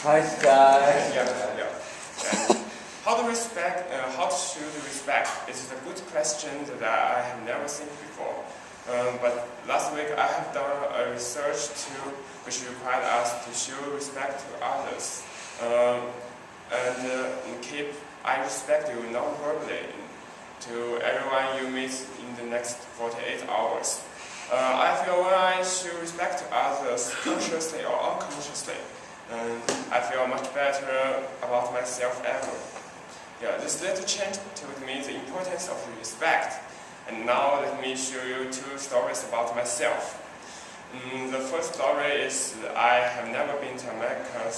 Hi, guys. Yeah. And how to show the respect? It is a good question that I have never seen before. But last week I have done a research which required us to show respect to others and keep I respect you non-verbally to everyone you meet in the next 48 hours. I feel when I show respect to others consciously or unconsciously, I feel much better about myself ever. Yeah, this little change told me the importance of respect. And now let me show you two stories about myself. The first story is I have never been to America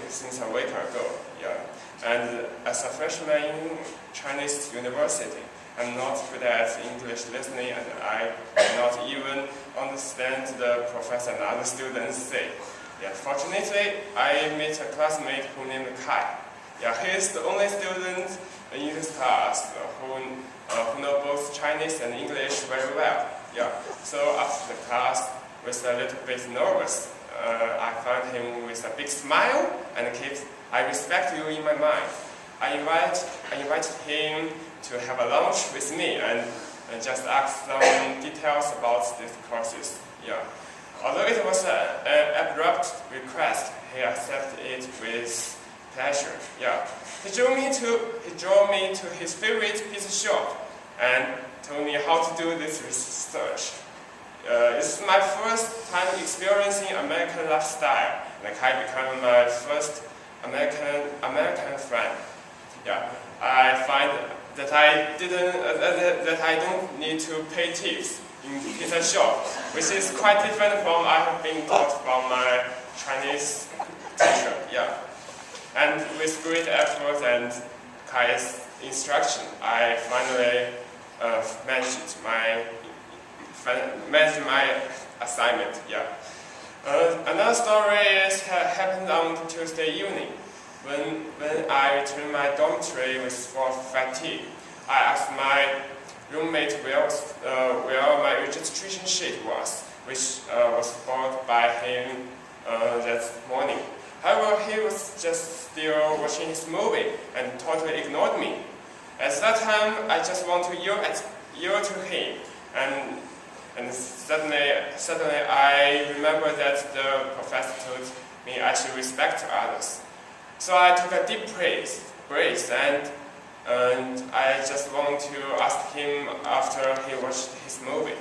since a week ago. Yeah. And as a freshman in Chinese university, I'm not good at English listening and I cannot even understand the professor and other students say. Yeah, fortunately, I met a classmate who named Kai. Yeah, he is the only student in his class who know both Chinese and English very well. Yeah, so after the class, was a little bit nervous. I found him with a big smile and keeps "I respect you" in my mind. I invited him to have a lunch with me and just ask some details about these courses. Yeah. Although it was an abrupt request, he accepted it with pleasure. Yeah. He drove me to his favorite pizza shop and told me how to do this research. It's my first time experiencing American lifestyle, and I became my first American friend. Yeah, I find that I don't need to pay tips in pizza shop, which is quite different from I have been taught from my Chinese teacher. Yeah, and with great effort and Kai's instruction, I finally managed my assignment. Yeah. Another story happened on Tuesday evening. When I returned my dormitory with fatigue, I asked my roommate where my registration sheet was, which was bought by him that morning. However, he was just still watching his movie and totally ignored me. At that time, I just want to yell to him, and suddenly I remember that the professor told me I should respect others. So I took a deep breath and I just want to ask him after he watched his movie.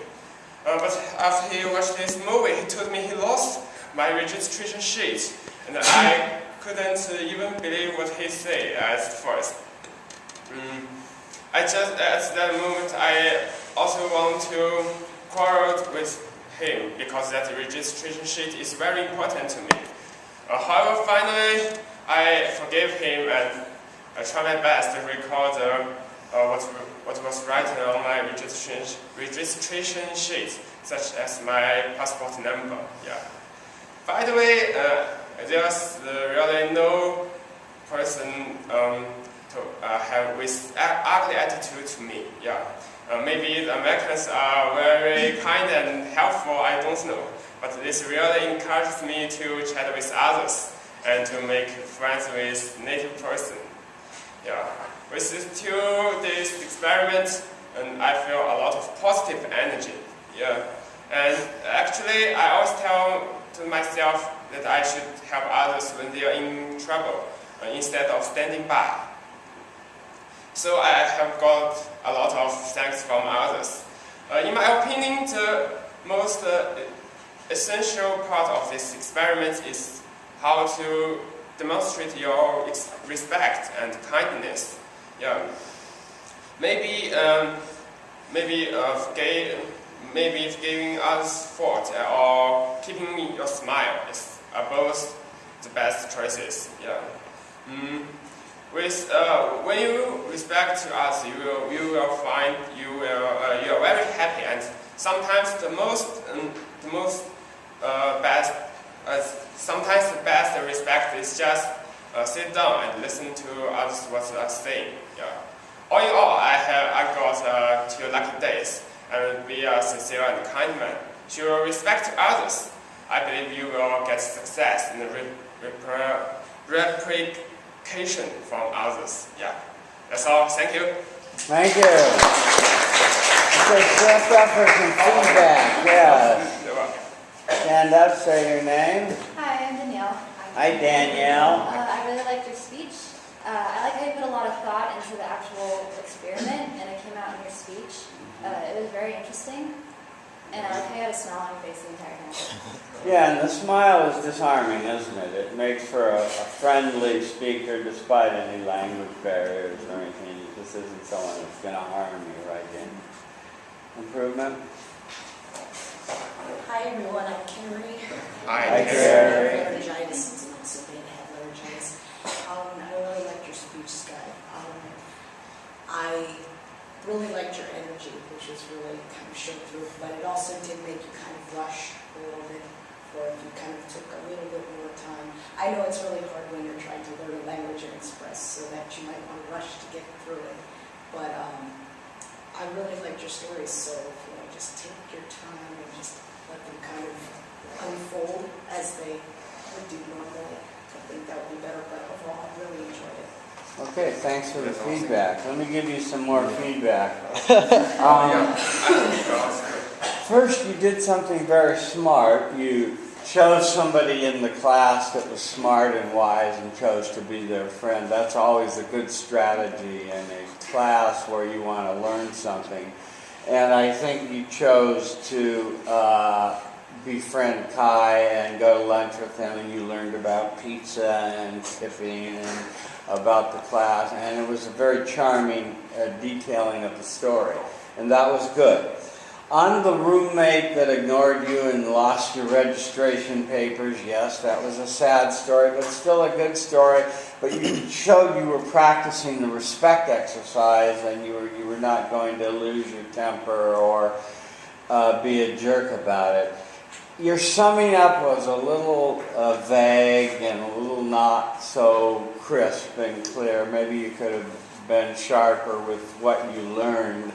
But after he watched his movie, he told me he lost my registration sheet, and I couldn't even believe what he said at first. At that moment, I also want to quarrel with him because that registration sheet is very important to me. However, finally, I forgave him and I try my best to record what was written on my registration sheet, such as my passport number. Yeah. By the way, there's really no person to have with ugly attitude to me. Yeah. Maybe the Americans are very kind and helpful. I don't know, but this really encourages me to chat with others and to make friends with native person. Yeah. With these 2 days experiment, and I feel a lot of positive energy. Yeah. And actually, I always tell to myself that I should help others when they are in trouble instead of standing by. So I have got a lot of thanks from others. In my opinion, the most essential part of this experiment is how to demonstrate your respect and kindness. Yeah. Maybe if giving others thought or keeping your smile are both the best choices. Yeah. When you respect others, you will find you are very happy, and sometimes the best respect is just sit down and listen to others what they are saying. Yeah. All in all, I got 2 lucky days and be a sincere and kind man. Show respect to others. I believe you will get success in replication from others. Yeah, that's all. Thank you. Thank you. Okay, stand up for some feedback. Yeah. You're welcome. Stand up, say your name. Hi, I'm Danielle. Hi, Danielle. I really liked your speech. I like how you put a lot of thought into the actual experiment, and it came out in your speech. It was very interesting, and I like how you had a smile on your face the entire time. Yeah, and the smile is disarming, isn't it? It makes for a friendly speaker despite any language barriers or anything. This isn't someone that's going to harm you, right, Dan? Improvement? Hi everyone, I'm Carrie. Hi, Carrie. Laryngitis, it's not so bad to have laryngitis. I really liked your speech, Scott. I really liked your energy, which was really kind of showed through, but it also did make you kind of rush a little bit, or if you kind of took a little bit more time. I know it's really hard when you're trying to learn a language and express, so that you might want to rush to get through it. But I really liked your stories, so if you want to just take your time and just let them kind of unfold as they would do normally, I think that would be better, but overall I really enjoyed it. Okay, thanks for the feedback. Let me give you some more feedback. First, you did something very smart. You chose somebody in the class that was smart and wise and chose to be their friend. That's always a good strategy in a class where you want to learn something. And I think you chose to befriend Kai and go to lunch with him, and you learned about pizza and tipping and about the class, and it was a very charming detailing of the story, and that was good. On the roommate that ignored you and lost your registration papers, yes, that was a sad story, but still a good story. But you showed you were practicing the respect exercise, and you were not going to lose your temper or be a jerk about it. Your summing up was a little vague and a little not so crisp and clear. Maybe you could have been sharper with what you learned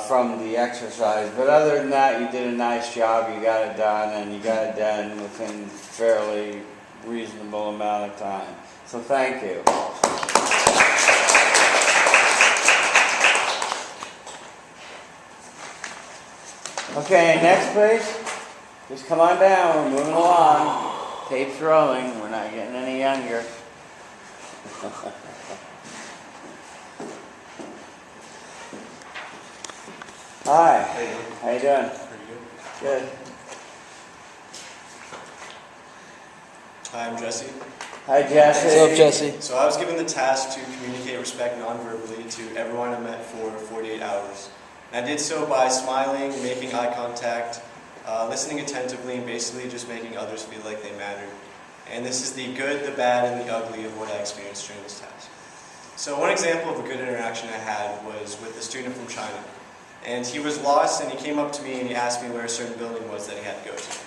from the exercise. But other than that, you did a nice job. You got it done, and you got it done within a fairly reasonable amount of time. So thank you. Okay, next please. Just come on down, we're moving along. Tape's rolling, we're not getting any younger. Hi, how you doing? Pretty good. Good. Hi, I'm Jesse. Hi Jesse. What's up, Jesse? So I was given the task to communicate respect non-verbally to everyone I met for 48 hours. And I did so by smiling, making eye contact, listening attentively, and basically just making others feel like they mattered. And this is the good, the bad, and the ugly of what I experienced during this task. So one example of a good interaction I had was with a student from China. And he was lost, and he came up to me and he asked me where a certain building was that he had to go to.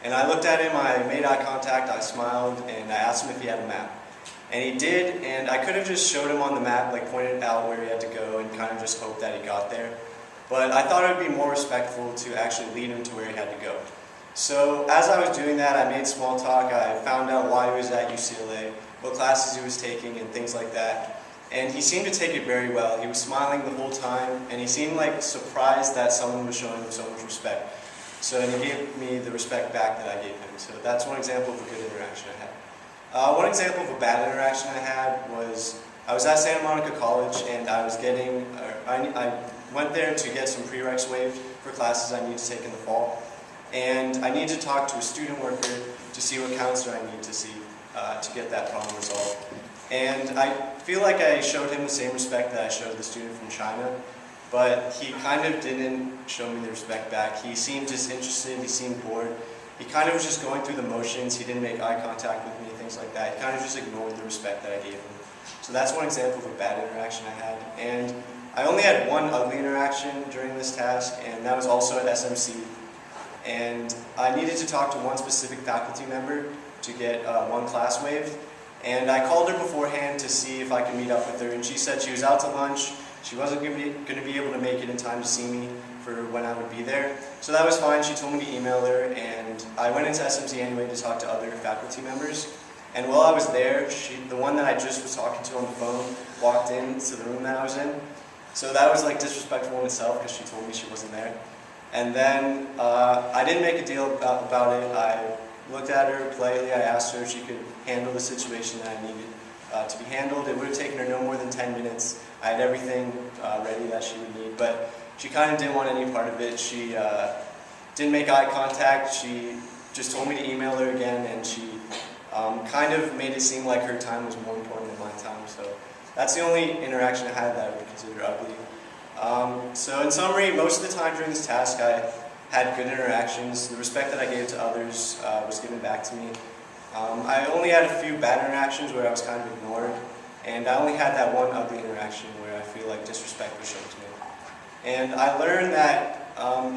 And I looked at him, I made eye contact, I smiled, and I asked him if he had a map. And he did, and I could have just showed him on the map, like pointed out where he had to go and kind of just hoped that he got there. But I thought it would be more respectful to actually lead him to where he had to go. So as I was doing that, I made small talk, I found out why he was at UCLA, what classes he was taking, and things like that. And he seemed to take it very well. He was smiling the whole time, and he seemed like surprised that someone was showing him so much respect. So and he gave me the respect back that I gave him. So that's one example of a good interaction I had. One example of a bad interaction I had was, I was at Santa Monica College, and I went there to get some prereqs waived for classes I need to take in the fall. And I need to talk to a student worker to see what counselor I need to see to get that problem resolved. And I feel like I showed him the same respect that I showed the student from China, but he kind of didn't show me the respect back. He seemed disinterested, he seemed bored. He kind of was just going through the motions, he didn't make eye contact with me, things like that. He kind of just ignored the respect that I gave him. So that's one example of a bad interaction I had. And I only had one ugly interaction during this task, and that was also at SMC. And I needed to talk to one specific faculty member to get one class waived. And I called her beforehand to see if I could meet up with her, and she said she was out to lunch. She wasn't going to be able to make it in time to see me for when I would be there. So that was fine. She told me to email her, and I went into SMC anyway to talk to other faculty members. And while I was there, the one that I just was talking to on the phone, walked into the room that I was in. So that was like disrespectful in itself because she told me she wasn't there. And then I didn't make a deal about it. I looked at her politely. I asked her if she could handle the situation that I needed to be handled. It would have taken her no more than 10 minutes. I had everything ready that she would need, but she kind of didn't want any part of it. She didn't make eye contact. She just told me to email her again, and she kind of made it seem like her time was more important than my time. So that's the only interaction I had that I would consider ugly. So in summary, most of the time during this task, I had good interactions. The respect that I gave to others was given back to me. I only had a few bad interactions where I was kind of ignored, and I only had that one ugly interaction where I feel like disrespect was shown to me. And I learned that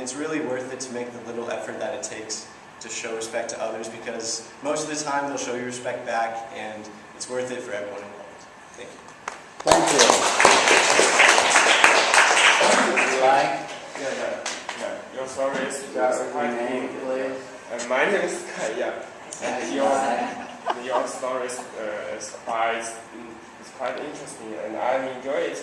it's really worth it to make the little effort that it takes to show respect to others, because most of the time they'll show you respect back, and it's worth it for everyone involved. Thank you. Thank you. Would you like? Yeah. Your story is Start with your quite name, please. my name is Kai. Yeah. And your story is quite interesting, and I enjoy it.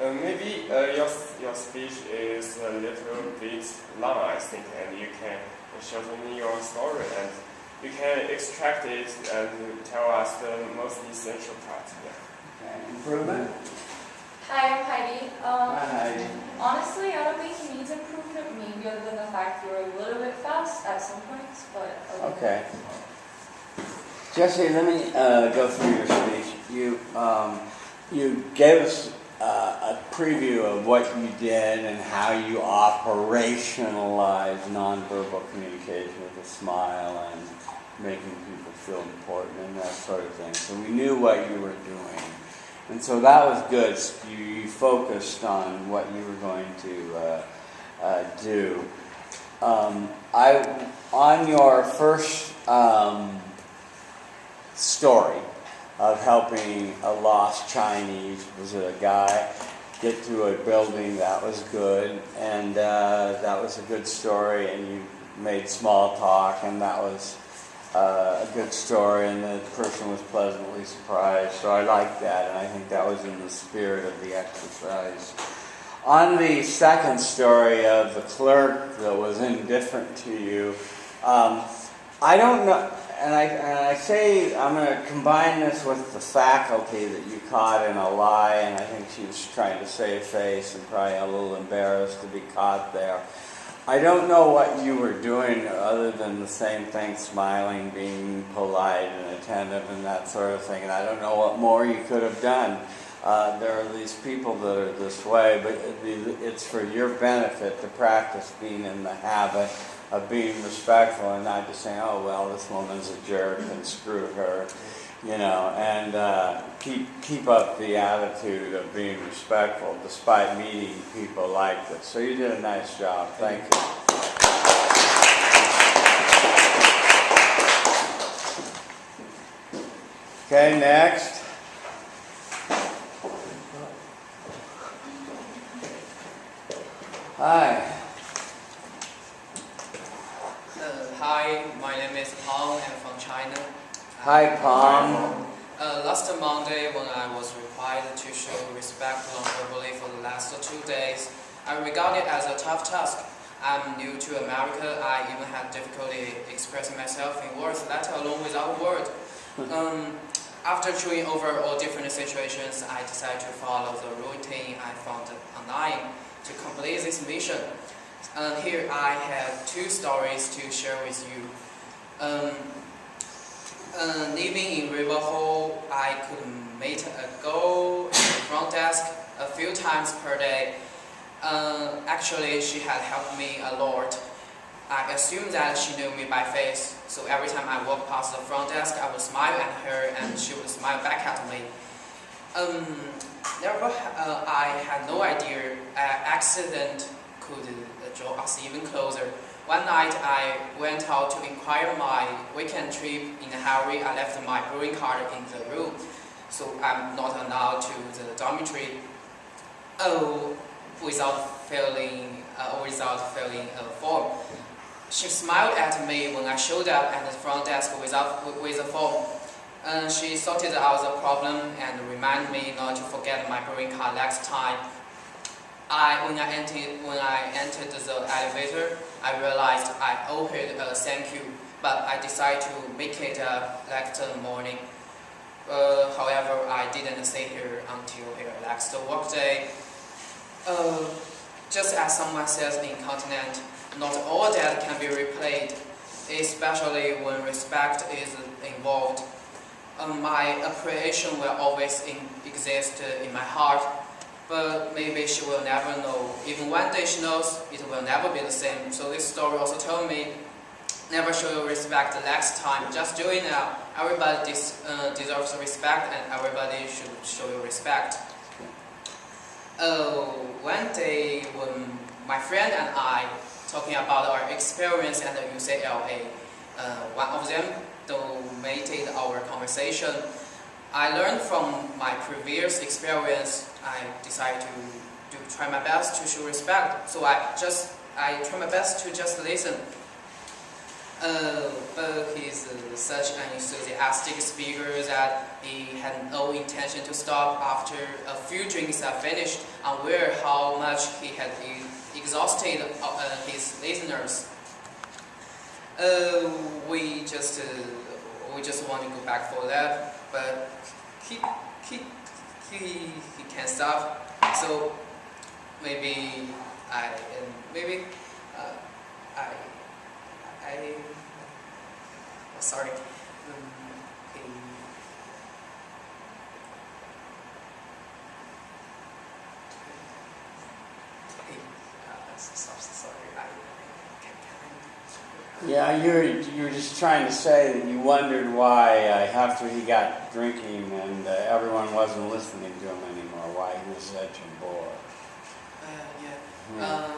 And maybe your speech is a little bit long, I think, and you can shorten your story, and you can extract it and tell us the most essential part. Yeah. Okay. Improvement? Hi, I'm Heidi. Hi, Heidi. Honestly, I don't think he needs improvement, maybe other than the fact you were a little bit fast at some points, but... Okay. Jesse, let me go through your speech. You gave us a preview of what you did and how you operationalize nonverbal communication with a smile and making people feel important and that sort of thing. So we knew what you were doing. And so that was good. You focused on what you were going to do. On your first story of helping a lost Chinese, was it a guy, get to a building, that was good, and that was a good story, and you made small talk, and that was a good story, and the person was pleasantly surprised. So I like that, and I think that was in the spirit of the exercise. On the second story of the clerk that was indifferent to you, I don't know, and I say I'm going to combine this with the faculty that you caught in a lie, and I think she was trying to save face and probably a little embarrassed to be caught there. I don't know what you were doing other than the same thing, smiling, being polite and attentive and that sort of thing, and I don't know what more you could have done. There are these people that are this way, but it's for your benefit to practice being in the habit of being respectful and not just saying, oh, well, this woman's a jerk and screw her, you know, and keep up the attitude of being respectful despite meeting people like this. So you did a nice job. Thank you. Okay, next. Hi. Hi, my name is Pang. I'm from China. Hi, Pam. Last Monday, when I was required to show respect non-verbally for the last 2 days, I regard it as a tough task. I'm new to America. I even had difficulty expressing myself in words, let alone without words. After chewing over all different situations, I decided to follow the routine I found online to complete this mission. Here I have 2 stories to share with you. Living in River Hall, I could meet a girl at the front desk a few times per day. Actually, she had helped me a lot. I assumed that she knew me by face, so every time I walked past the front desk, I would smile at her and she would smile back at me. Therefore, I had no idea an accident could draw us even closer. One night, I went out to inquire my weekend trip. In a hurry, I left my green card in the room, so I'm not allowed to the dormitory. Without filling a form. She smiled at me when I showed up at the front desk with a form. She sorted out the problem and reminded me not to forget my green card next time. When I entered the elevator, I realized I owed her a thank you, but I decided to make it next morning. However, I didn't see her until her next workday. Just as someone says in Continent, not all that can be replayed, especially when respect is involved. My appreciation will always exist in my heart, but maybe she will never know. Even one day she knows, it will never be the same. So this story also told me, never show your respect the next time. Just do it now. Everybody deserves respect, and everybody should show you respect. One day when my friend and I talking about our experience at the UCLA, one of them dominated our conversation. I learned from my previous experience. I decided to try my best to show respect. So I try my best to just listen. But he's such an enthusiastic speaker that he had no intention to stop after a few drinks are finished, unaware how much he had exhausted his listeners. We just want to go back for that, but he can't stop. So maybe I sorry. Sorry. Yeah, you were just trying to say that you wondered why after he got drinking and everyone wasn't listening to him anymore, why he was such a bore. Yeah.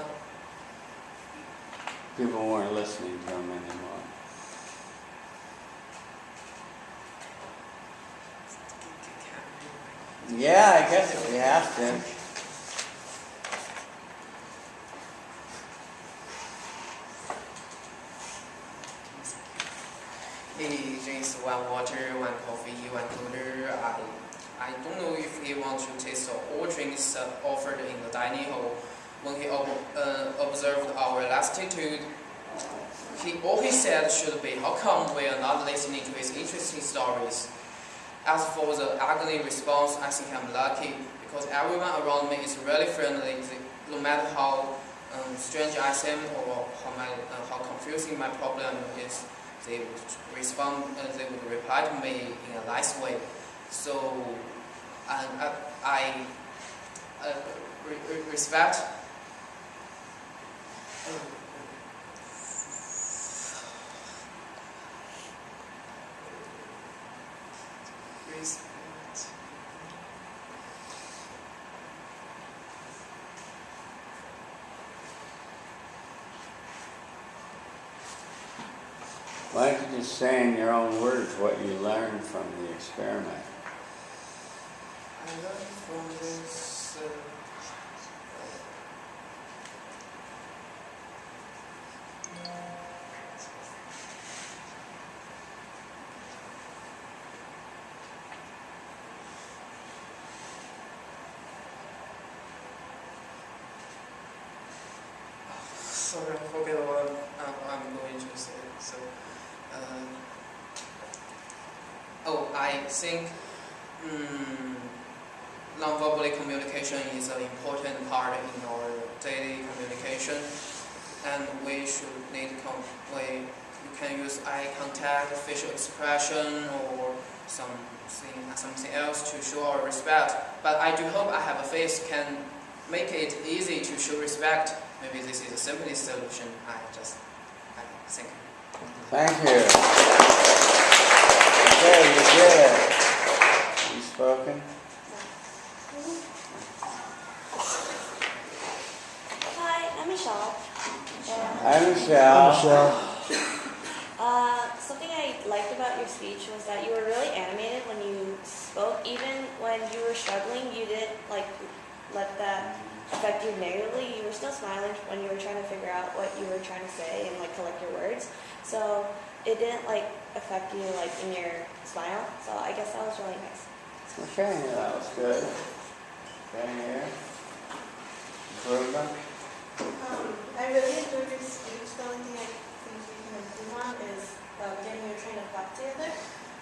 People weren't listening to him anymore. Yeah, I guess we have to. He drinks one water, one coffee, one soda. I don't know if he wants to taste all drinks offered in the dining hall. When he observed our lassitude, all he said should be, "How come we are not listening to his interesting stories?" As for the ugly response, I think I'm lucky because everyone around me is really friendly. No matter how strange I seem or how confusing my problem is, they would respond. They would reply to me in a nice way. So I respect. Why don't you just say in your own words what you learned from the experiment? I learned from this. Sorry, I forget what I'm going to say. So, I think non-verbal communication is an important part in our daily communication, and we should you can use eye contact, facial expression, or something else to show our respect. But I do hope I have a face can make it easy to show respect. Maybe this is the simplest solution. I think. Thank you. Okay, you did it. You spoken? Hi, I'm Michelle. Hi, Michelle. Something I liked about your speech was that you were really animated when you spoke. Even when you were struggling, you didn't let that affect you negatively. You were still smiling when you were trying to figure out what you were trying to say and collect your words. So it didn't like affect you like in your smile. So I guess that was really nice. Okay, that was good. Okay, here. Improvement. I really enjoyed your speech. The only thing I think you can improve on is getting your train of thought together.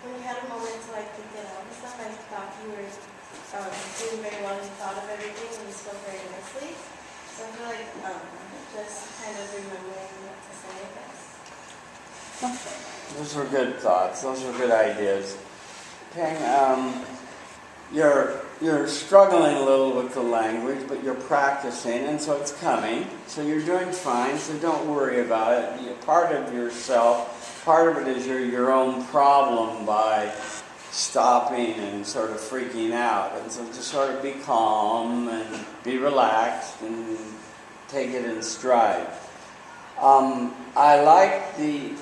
When you had a moment to like think it out and stuff, I thought you were doing very well. You thought of everything and you spoke very nicely. So I feel like just kind of remembering what to say, I guess. Those were good thoughts. Those were good ideas. Okay, you're struggling a little with the language, but you're practicing, and so it's coming. So you're doing fine, so don't worry about it. You're part of yourself, part of it is you're your own problem by stopping and sort of freaking out. And so just sort of be calm and be relaxed and take it in stride. I like the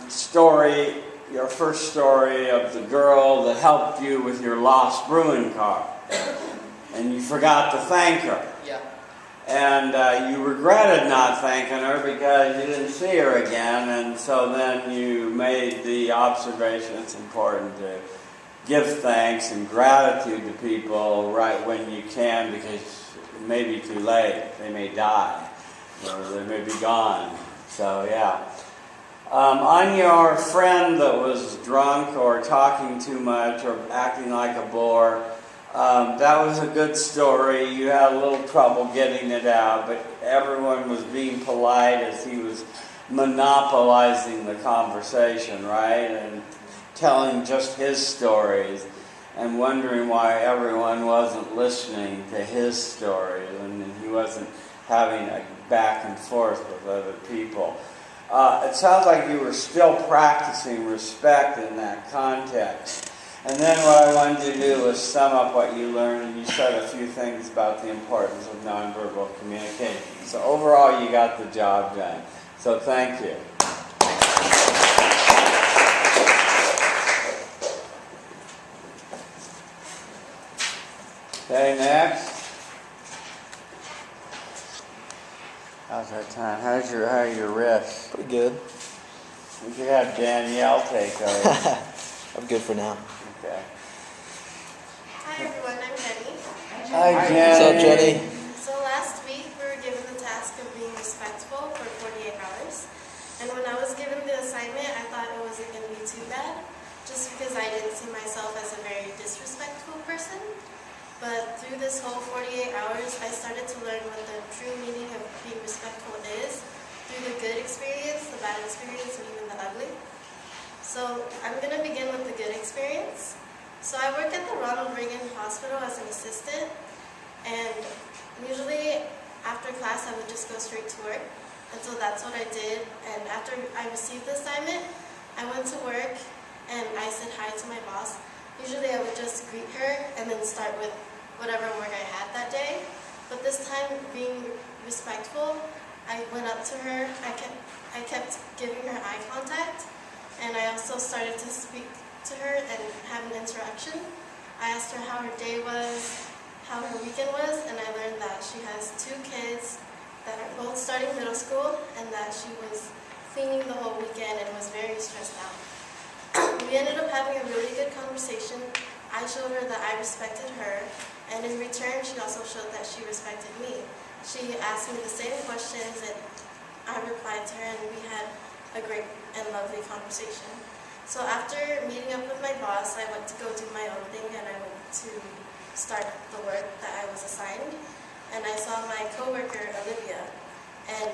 story, your first story of the girl that helped you with your lost brewing car. And you forgot to thank her. Yeah. And you regretted not thanking her because you didn't see her again. And so then you made the observation it's important to give thanks and gratitude to people right when you can, because it may be too late. They may die or they may be gone. So yeah. On your friend that was drunk or talking too much or acting like a bore, that was a good story. You had a little trouble getting it out, but everyone was being polite as he was monopolizing the conversation, right? And telling just his stories and wondering why everyone wasn't listening to his stories and he wasn't having a back and forth with other people. It sounds like you were still practicing respect in that context. And then what I wanted to do was sum up what you learned, and you said a few things about the importance of nonverbal communication. So overall, you got the job done. So thank you. Okay, next. How's that time? How are your wrists? Pretty good. We could have Danielle take over. I'm good for now. Okay. Hi everyone, I'm Jenny. Hi, Jenny. What's up, Jenny? So last week we were given the task of being respectful for 48 hours. And when I was given the assignment, I thought it wasn't going to be too bad, just because I didn't see myself as a very disrespectful person. But through this whole 48 hours, I started to learn what the true meaning of being respectful is, through the good experience, the bad experience, and even the ugly. So I'm going to begin with the good experience. So I work at the Ronald Reagan Hospital as an assistant, and usually after class I would just go straight to work. And so that's what I did. And after I received the assignment, I went to work and I said hi to my boss. Usually I would just greet her and then start with whatever work I had that day. But this time, being respectful, I went up to her. I kept giving her eye contact, and I also started to speak to her and have an interaction. I asked her how her day was, how her weekend was, and I learned that she has 2 kids that are both starting middle school, and that she was cleaning the whole weekend and was very stressed out. We ended up having a really good conversation. I showed her that I respected her, and in return, she also showed that she respected me. She asked me the same questions, and I replied to her, and we had a great and lovely conversation. So after meeting up with my boss, I went to go do my own thing, and I went to start the work that I was assigned. And I saw my coworker, Olivia, and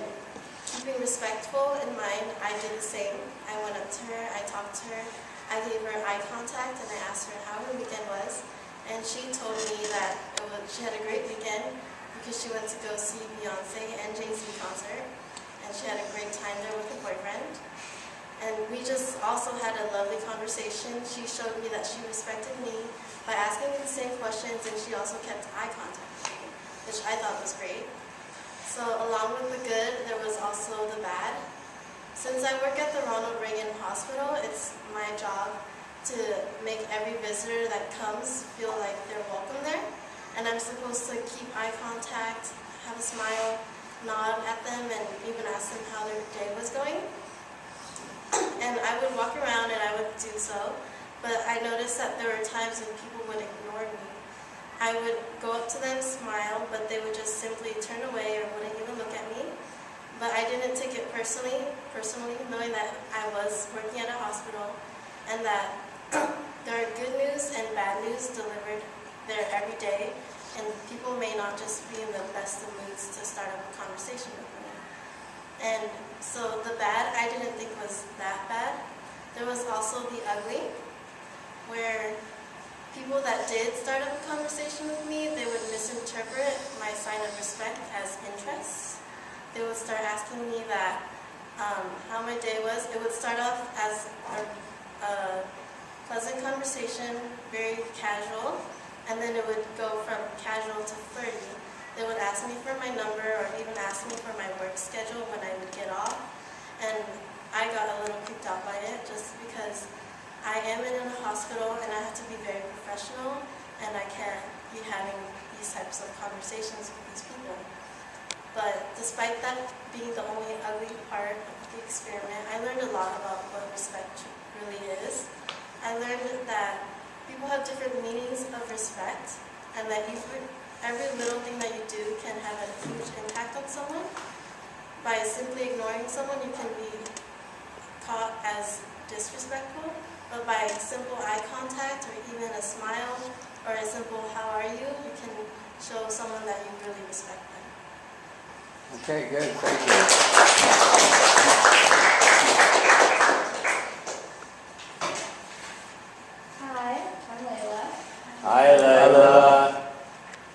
keeping respectful in mind, I did the same. I went up to her, I talked to her, I gave her eye contact, and I asked her how her weekend was. And she told me that she had a great weekend because she went to go see Beyonce and Jay-Z concert, and she had a great time there with her boyfriend. And we just also had a lovely conversation. She showed me that she respected me by asking me the same questions, and she also kept eye contact with me, which I thought was great. So along with the good, there was also the bad. Since I work at the Ronald Reagan Hospital, it's my job to make every visitor that comes feel like they're welcome there. And I'm supposed to keep eye contact, have a smile, nod at them, and even ask them how their day was going. And would walk around and I would do so, but I noticed that there were times when people would ignore me. I would go up to them, smile, but they would just simply turn away or wouldn't even look at me. But I didn't take it personally, knowing that I was working at a hospital and that there are good news and bad news delivered there every day, and people may not just be in the best of moods to start up a conversation with me. And so the bad I didn't think was that bad. There was also the ugly, where people that did start up a conversation with me, they would misinterpret my sign of respect as interest. They would start asking me that how my day was. It would start off as a pleasant conversation, very casual, and then it would go from casual to flirty. They would ask me for my number or even ask me for my work schedule when I would get off. And I got a little creeped out by it just because I am in a hospital and I have to be very professional, and I can't be having these types of conversations with these people. But despite that being the only ugly part of the experiment, I learned a lot about what respect really is. I learned that people have different meanings of respect, and that every little thing that you do can have a huge impact on someone. By simply ignoring someone, you can be caught as disrespectful, but by simple eye contact or even a smile or a simple "how are you," you can show someone that you really respect them. Okay, good. Thank you. Hi, I'm Layla. Hi, Layla.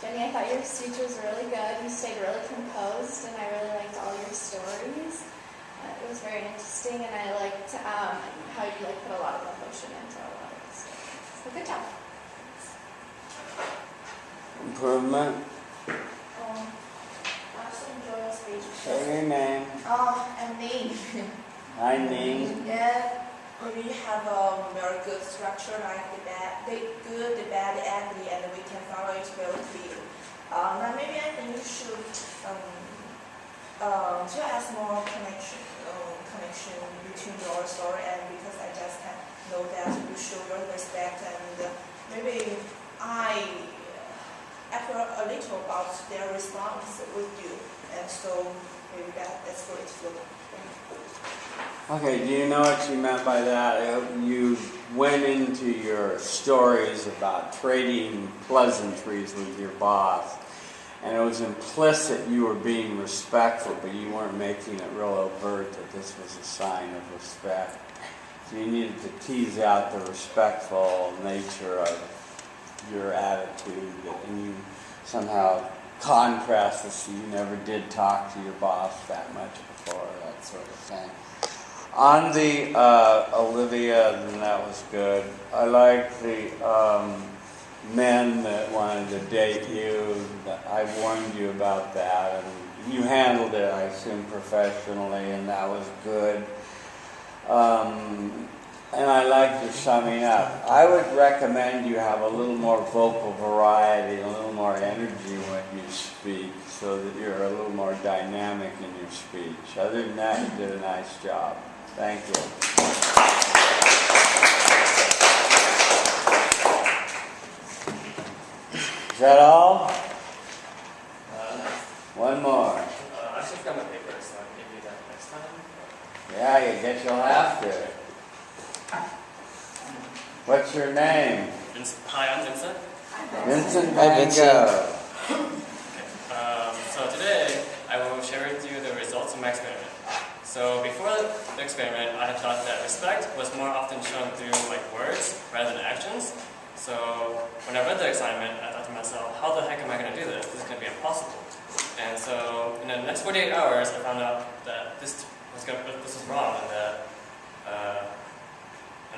Jenny, I thought your speech was really good. You stayed really composed, and I really liked all your stories. It was very interesting, and I liked how you put a lot of emotion into a lot of the stories. So good job. Improvement. I also enjoy your speech. Say your name. And me. Hi, Ning. Yeah, we have a very good structure, like the good, the bad, the ugly, and we can follow it very clearly. Now maybe I think you should to ask more connection between your story, and because I just can know that you show your respect, and maybe I after a little about their response with you, and so maybe that's great. So, Okay, do you know what you meant by that? You went into your stories about trading pleasantries with your boss, and it was implicit you were being respectful, but you weren't making it real overt that this was a sign of respect. So you needed to tease out the respectful nature of your attitude, and you somehow contrast this. You never did talk to your boss that much before, that sort of thing. On the Olivia, then that was good. I like the men that wanted to date you. I warned you about that, and you handled it, I assume, professionally, and that was good. And I like your summing up. I would recommend you have a little more vocal variety, a little more energy when you speak, so that you're a little more dynamic in your speech. Other than that, you did a nice job. Thank you. Is that all? One more. I should grab my paper, so I can give you that next time. Yeah, you guess you'll have to. What's your name? Hi, I'm Vincent. Vincent Hi, Van Vincent. Gogh. So today, I will share with you the results of my experiment. So before the experiment, I had thought that respect was more often shown through words rather than actions. So when I read the assignment, I thought to myself, how the heck am I going to do this? This is going to be impossible. And so in the next 48 hours, I found out that this was wrong, and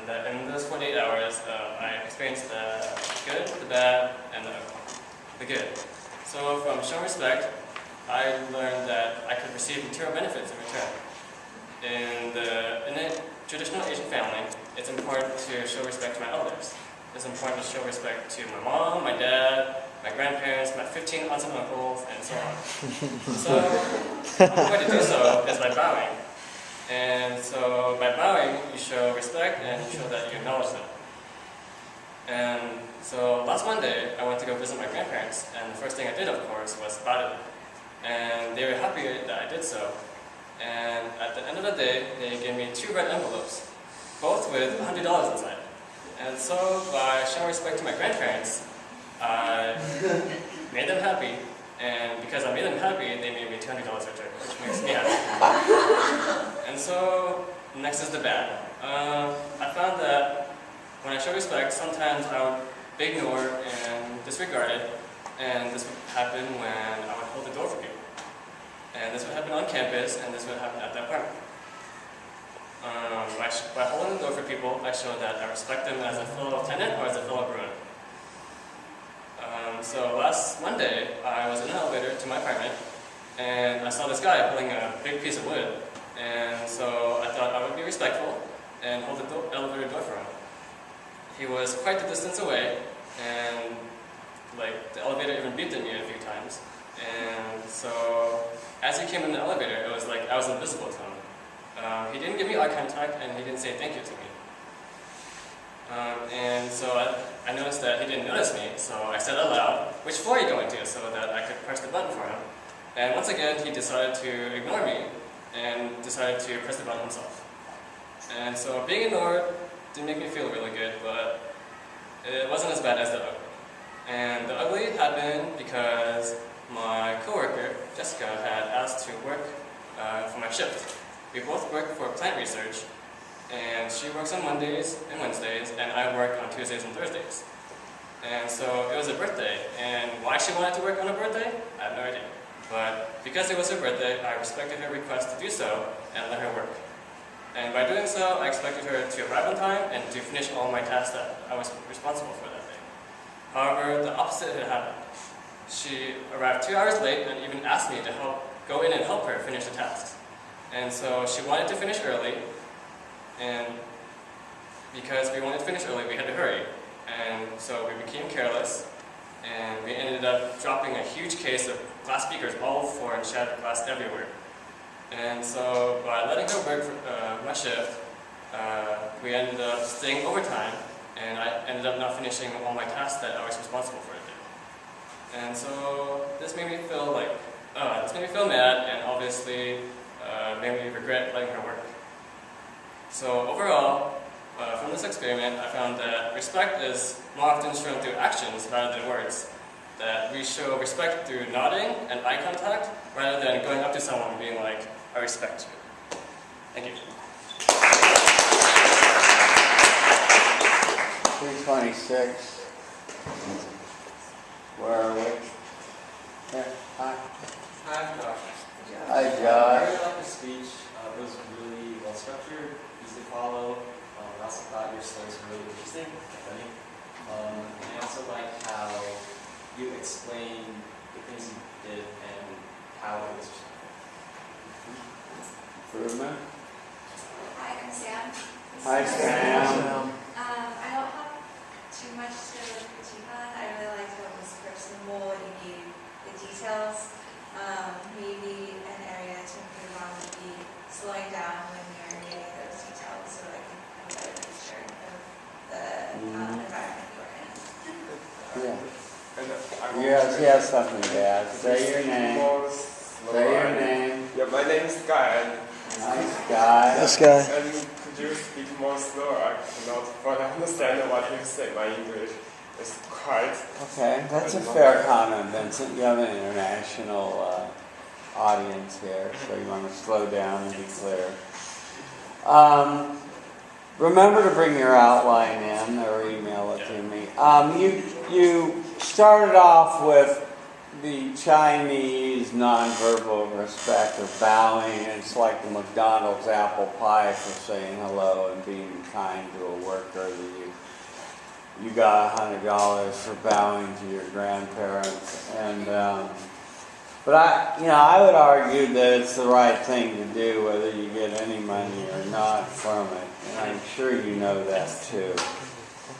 that in those 48 hours, I experienced the good, the bad, and the good. So from showing respect, I learned that I could receive material benefits in return. In a traditional Asian family, it's important to show respect to my elders. It's important to show respect to my mom, my dad, my grandparents, my 15 aunts and uncles, and so on. So one way to do so is by bowing. And so by bowing, you show respect and you show that you acknowledge them. And so last Monday, I went to go visit my grandparents, and the first thing I did, of course, was bow to them. And they were happy that I did so. And at the end of the day, they gave me 2 red envelopes, both with $100 inside. And so by showing respect to my grandparents, I made them happy. And because I made them happy, they made me $200 return, which makes me happy. And so, next is the bad. I found that when I show respect, sometimes I would ignore and disregard it. And this would happen when I would hold the door for people. And this would happen on campus, and this would happen at the apartment. By holding the door for people, I show that I respect them as a fellow tenant or as a fellow Bruin. So last Monday, I was in an elevator to my apartment, and I saw this guy holding a big piece of wood. And so I thought I would be respectful and hold the elevator door for him. He was quite the distance away, and the elevator even beeped at me a few times. And so as he came in the elevator, it was like I was invisible to him. He didn't give me eye contact, and he didn't say thank you to me. And so I noticed that he didn't notice me, so I said aloud, which floor are you going to, so that I could press the button for him. And once again, he decided to ignore me and decided to press the button himself. And so being ignored didn't make me feel really good, but it wasn't as bad as the ugly. And the ugly happened because my coworker, Jessica, had asked to work for my shift. We both work for plant research, and she works on Mondays and Wednesdays, and I work on Tuesdays and Thursdays. And so it was her birthday, and why she wanted to work on her birthday, I have no idea. But because it was her birthday, I respected her request to do so and let her work. And by doing so, I expected her to arrive on time and to finish all my tasks that I was responsible for that day. However, the opposite had happened. She arrived 2 hours late and even asked me to go in and help her finish the tasks. And so she wanted to finish early, and because we wanted to finish early, we had to hurry. And so we became careless, and we ended up dropping a huge case of glass speakers all over the floor and shattered glass everywhere. And so by letting her work for my shift, we ended up staying overtime, and I ended up not finishing all my tasks that I was responsible for the day. And so this made me feel mad, and obviously made me regret letting her work. So overall, from this experiment, I found that respect is more often shown through actions rather than words. That we show respect through nodding and eye contact rather than going up to someone and being like, I respect you. Thank you. 326. Where are we? Yeah. Hi. Hi, Josh. Hi, I Josh. really liked the speech. It was really well structured, easy to follow. I also thought your stories were really interesting, funny. And I also like how you explained the things you did and how it was Improvement. Hi, I'm Sam. Hi, Sam. I don't have too much to critique on. I really liked how it was personable and you gave the details. Maybe an area to improve on would be slowing down when you're getting those details so I can have a better picture of the environment you're in. Yeah. He has something bad. Say your name. Say your name. Yeah, my name is Guy. Nice guy. This guy. And could you speak more slow? I cannot fully understand what you say. My English is quite... Okay, that's a fair comment, Vincent. You have an international audience here, so you want to slow down and be clear. Remember to bring your outline in or email it to me. You started off with the Chinese nonverbal respect of bowing. It's like the McDonald's apple pie for saying hello and being kind to a worker. You got $100 for bowing to your grandparents, and but I would argue that it's the right thing to do whether you get any money or not from it, and I'm sure you know that too.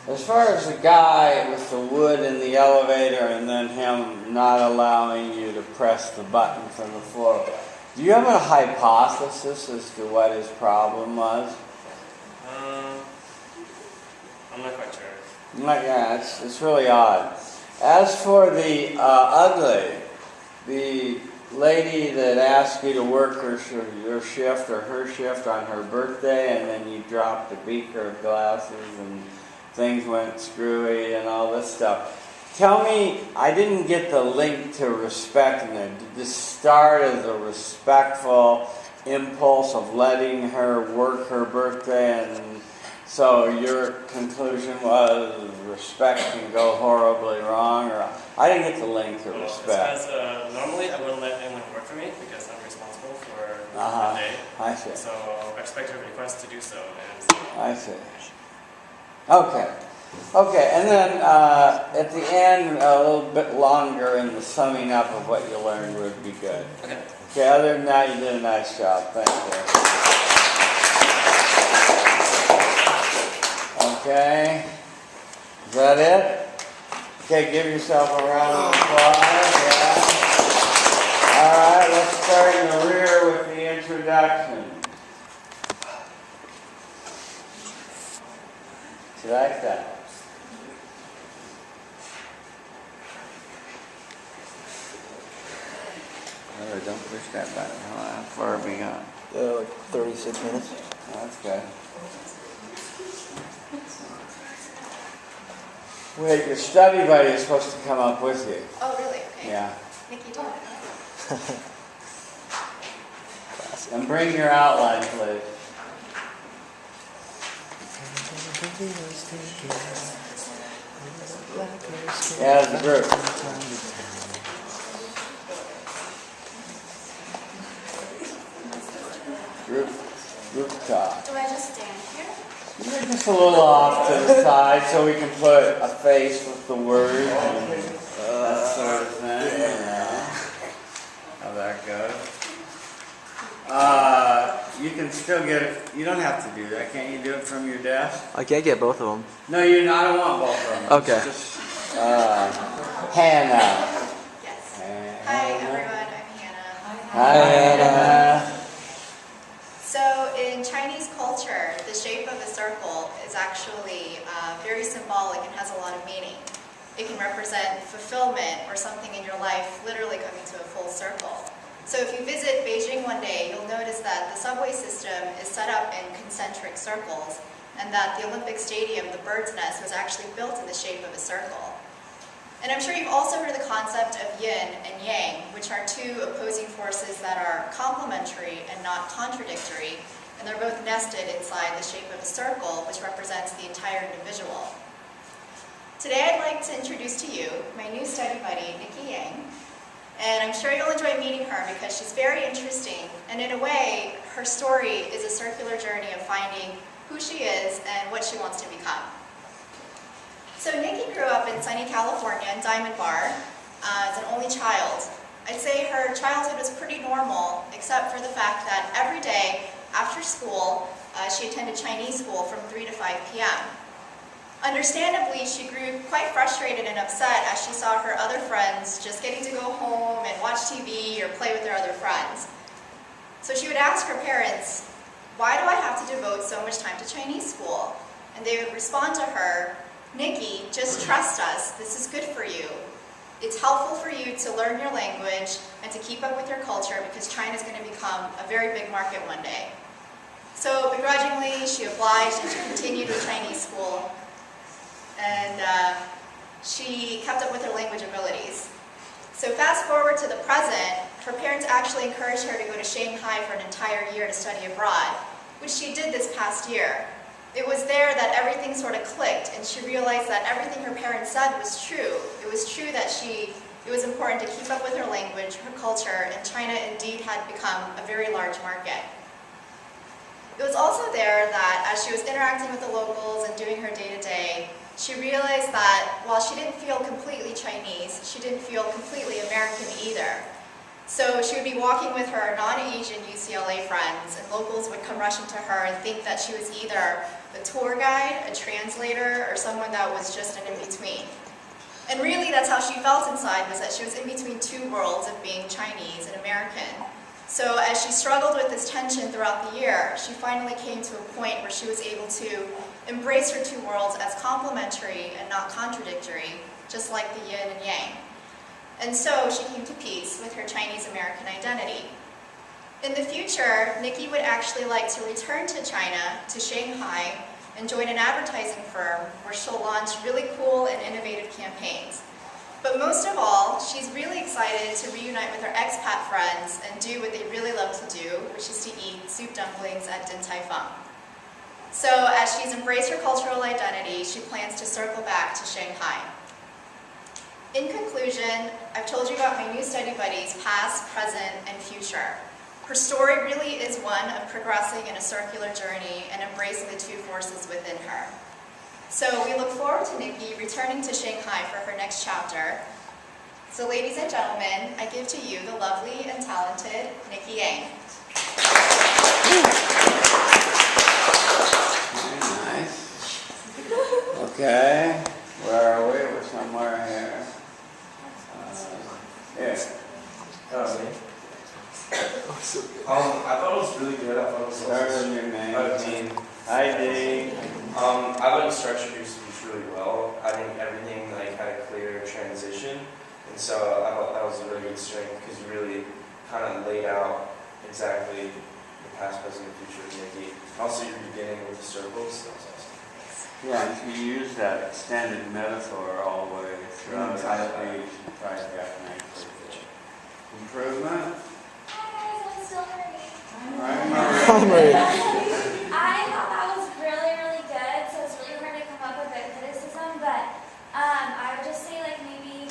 As far as the guy with the wood in the elevator and then him not allowing you to press the button from the floor, Do you have a hypothesis as to what his problem was? I'm not quite sure. Yeah, it's really odd. As for the ugly, the lady that asked you to work your shift or her shift on her birthday, and then you dropped a beaker of glasses and things went screwy and all this stuff. Tell me, I didn't get the link to respect in there. Did this start as a respectful impulse of letting her work her birthday, and so your conclusion was respect can go horribly wrong? Or I didn't get the link to respect. Because normally I wouldn't let anyone work for me because I'm responsible for the day. I see. So I expect her request to do so. I see. Okay. Okay, and then at the end, a little bit longer in the summing up of what you learned would be good. Okay. Okay, other than that, you did a nice job. Thank you. Okay. Is that it? Okay, give yourself a round of applause. Yeah. All right, let's start in the rear with the introduction. You like that? Oh, don't push that button. How far are we gone? Like 36 minutes. Oh, that's good. Wait, your study buddy is supposed to come up with you. Oh, really? Okay. Yeah. Nikki, do it. And bring your outline, please. Yeah, as a group. Group talk. Do I just stand here? You're just a little off to the side so we can put a face with the words and that sort of thing. Yeah. How that goes. You can still get it. You don't have to do that. Can't you do it from your desk? I can't get both of them. No, I don't want both of them. Okay. Just Hannah. Yes. Hannah. Hi everyone, I'm Hannah. Hi, Hannah. So in Chinese culture, the shape of a circle is actually very symbolic and has a lot of meaning. It can represent fulfillment or something in your life literally coming to a full circle. So if you visit Beijing one day, you'll notice that the subway system is set up in concentric circles, and that the Olympic Stadium, the bird's nest, was actually built in the shape of a circle. And I'm sure you've also heard of the concept of yin and yang, which are two opposing forces that are complementary and not contradictory, and they're both nested inside the shape of a circle, which represents the entire individual. Today I'd like to introduce to you my new study buddy, Nikki Yang. And I'm sure you'll enjoy meeting her because she's very interesting, and in a way, her story is a circular journey of finding who she is and what she wants to become. So Nikki grew up in sunny California in Diamond Bar as an only child. I'd say her childhood was pretty normal, except for the fact that every day after school, she attended Chinese school from 3 to 5 p.m. Understandably, she grew quite frustrated and upset as she saw her other friends just getting to go home and watch TV or play with their other friends. So she would ask her parents, "Why do I have to devote so much time to Chinese school?" And they would respond to her, "Nikki, just trust us. This is good for you. It's helpful for you to learn your language and to keep up with your culture because China is going to become a very big market one day." So begrudgingly, she obliged and she continued with Chinese school. And she kept up with her language abilities. So fast forward to the present, her parents actually encouraged her to go to Shanghai for an entire year to study abroad, which she did this past year. It was there that everything sort of clicked, and she realized that everything her parents said was true. It was true that it was important to keep up with her language, her culture, and China indeed had become a very large market. It was also there that as she was interacting with the locals and doing her day-to-day, she realized that while she didn't feel completely Chinese, she didn't feel completely American either. So she would be walking with her non-Asian UCLA friends, and locals would come rushing to her and think that she was either a tour guide, a translator, or someone that was just an in-between. And really, that's how she felt inside, was that she was in between two worlds of being Chinese and American. So as she struggled with this tension throughout the year, she finally came to a point where she was able to embrace her two worlds as complementary and not contradictory, just like the yin and yang. And so she came to peace with her Chinese American identity. In the future, Nikki would actually like to return to China, to Shanghai, and join an advertising firm where she'll launch really cool and innovative campaigns. But most of all, she's really excited to reunite with her expat friends and do what they really love to do, which is to eat soup dumplings at Din Tai Fung. So as she's embraced her cultural identity, she plans to circle back to Shanghai. In conclusion, I've told you about my new study buddies, past, present, and future. Her story really is one of progressing in a circular journey and embracing the two forces within her. So we look forward to Nikki returning to Shanghai for her next chapter. So ladies and gentlemen, I give to you the lovely and talented Nikki Yang. Very nice. Okay, where are we? We're somewhere here. Here. I thought it was really good. I thought it was Start with your name. Dean. Hi, Dean. I thought you structured your speech really well. I think everything had a clear transition, and so I thought that was a really good strength because you really kind of laid out exactly the past, present, and future of Nikki. Also, you're beginning with the circles. That was awesome. Yeah, and she used that extended metaphor all the way throughout the speech. Tried that nicely. Improvement? Hi guys, I'm still Marie. Hi, Marie. I thought that was really, really good, so it's really hard to come up with good criticism, but I would just say maybe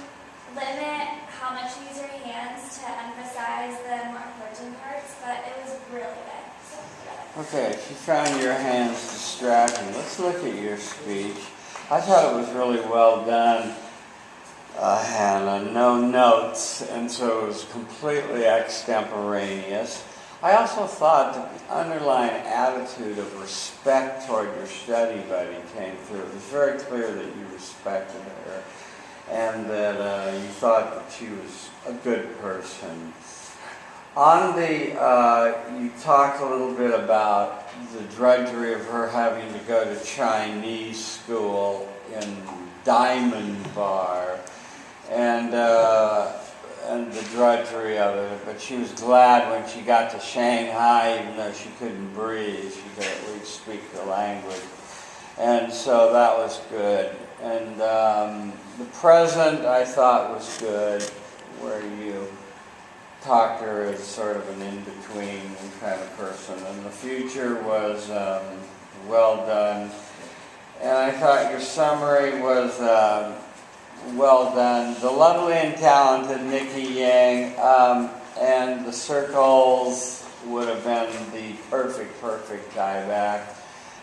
limit how much you use your hands to emphasize the more important parts, but it was really good. So, yeah. Okay, she found your hands distracting. Let's look at your speech. I thought it was really well done, Hannah. No notes, and so it was completely extemporaneous. I also thought that the underlying attitude of respect toward your study buddy came through. It was very clear that you respected her and that you thought that she was a good person. On the, you talked a little bit about the drudgery of her having to go to Chinese school in Diamond Bar and the drudgery of it, but she was glad when she got to Shanghai, even though she couldn't breathe, she could at least speak the language. And so that was good. And the present I thought was good, where you talked her as sort of an in-between kind of person. And the future was well done. And I thought your summary was well done. The lovely and talented Nikki Yang, and the circles would have been the perfect tie back.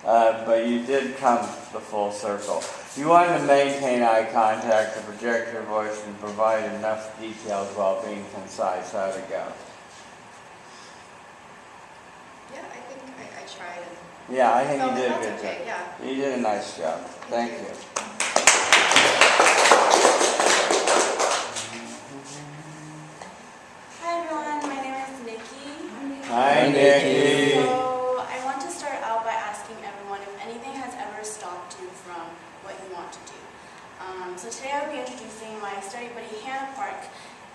But you did come the full circle. You wanted to maintain eye contact, to project your voice, and provide enough details while being concise. How'd it go? Yeah, I think I tried. Yeah, I think you did a good okay, job. Yeah. You did a nice job. Thank you. Hi everyone, my name is Nikki. Hi, Nikki. So I want to start out by asking everyone if anything has ever stopped you from what you want to do. So today I'll be introducing my study buddy Hannah Park,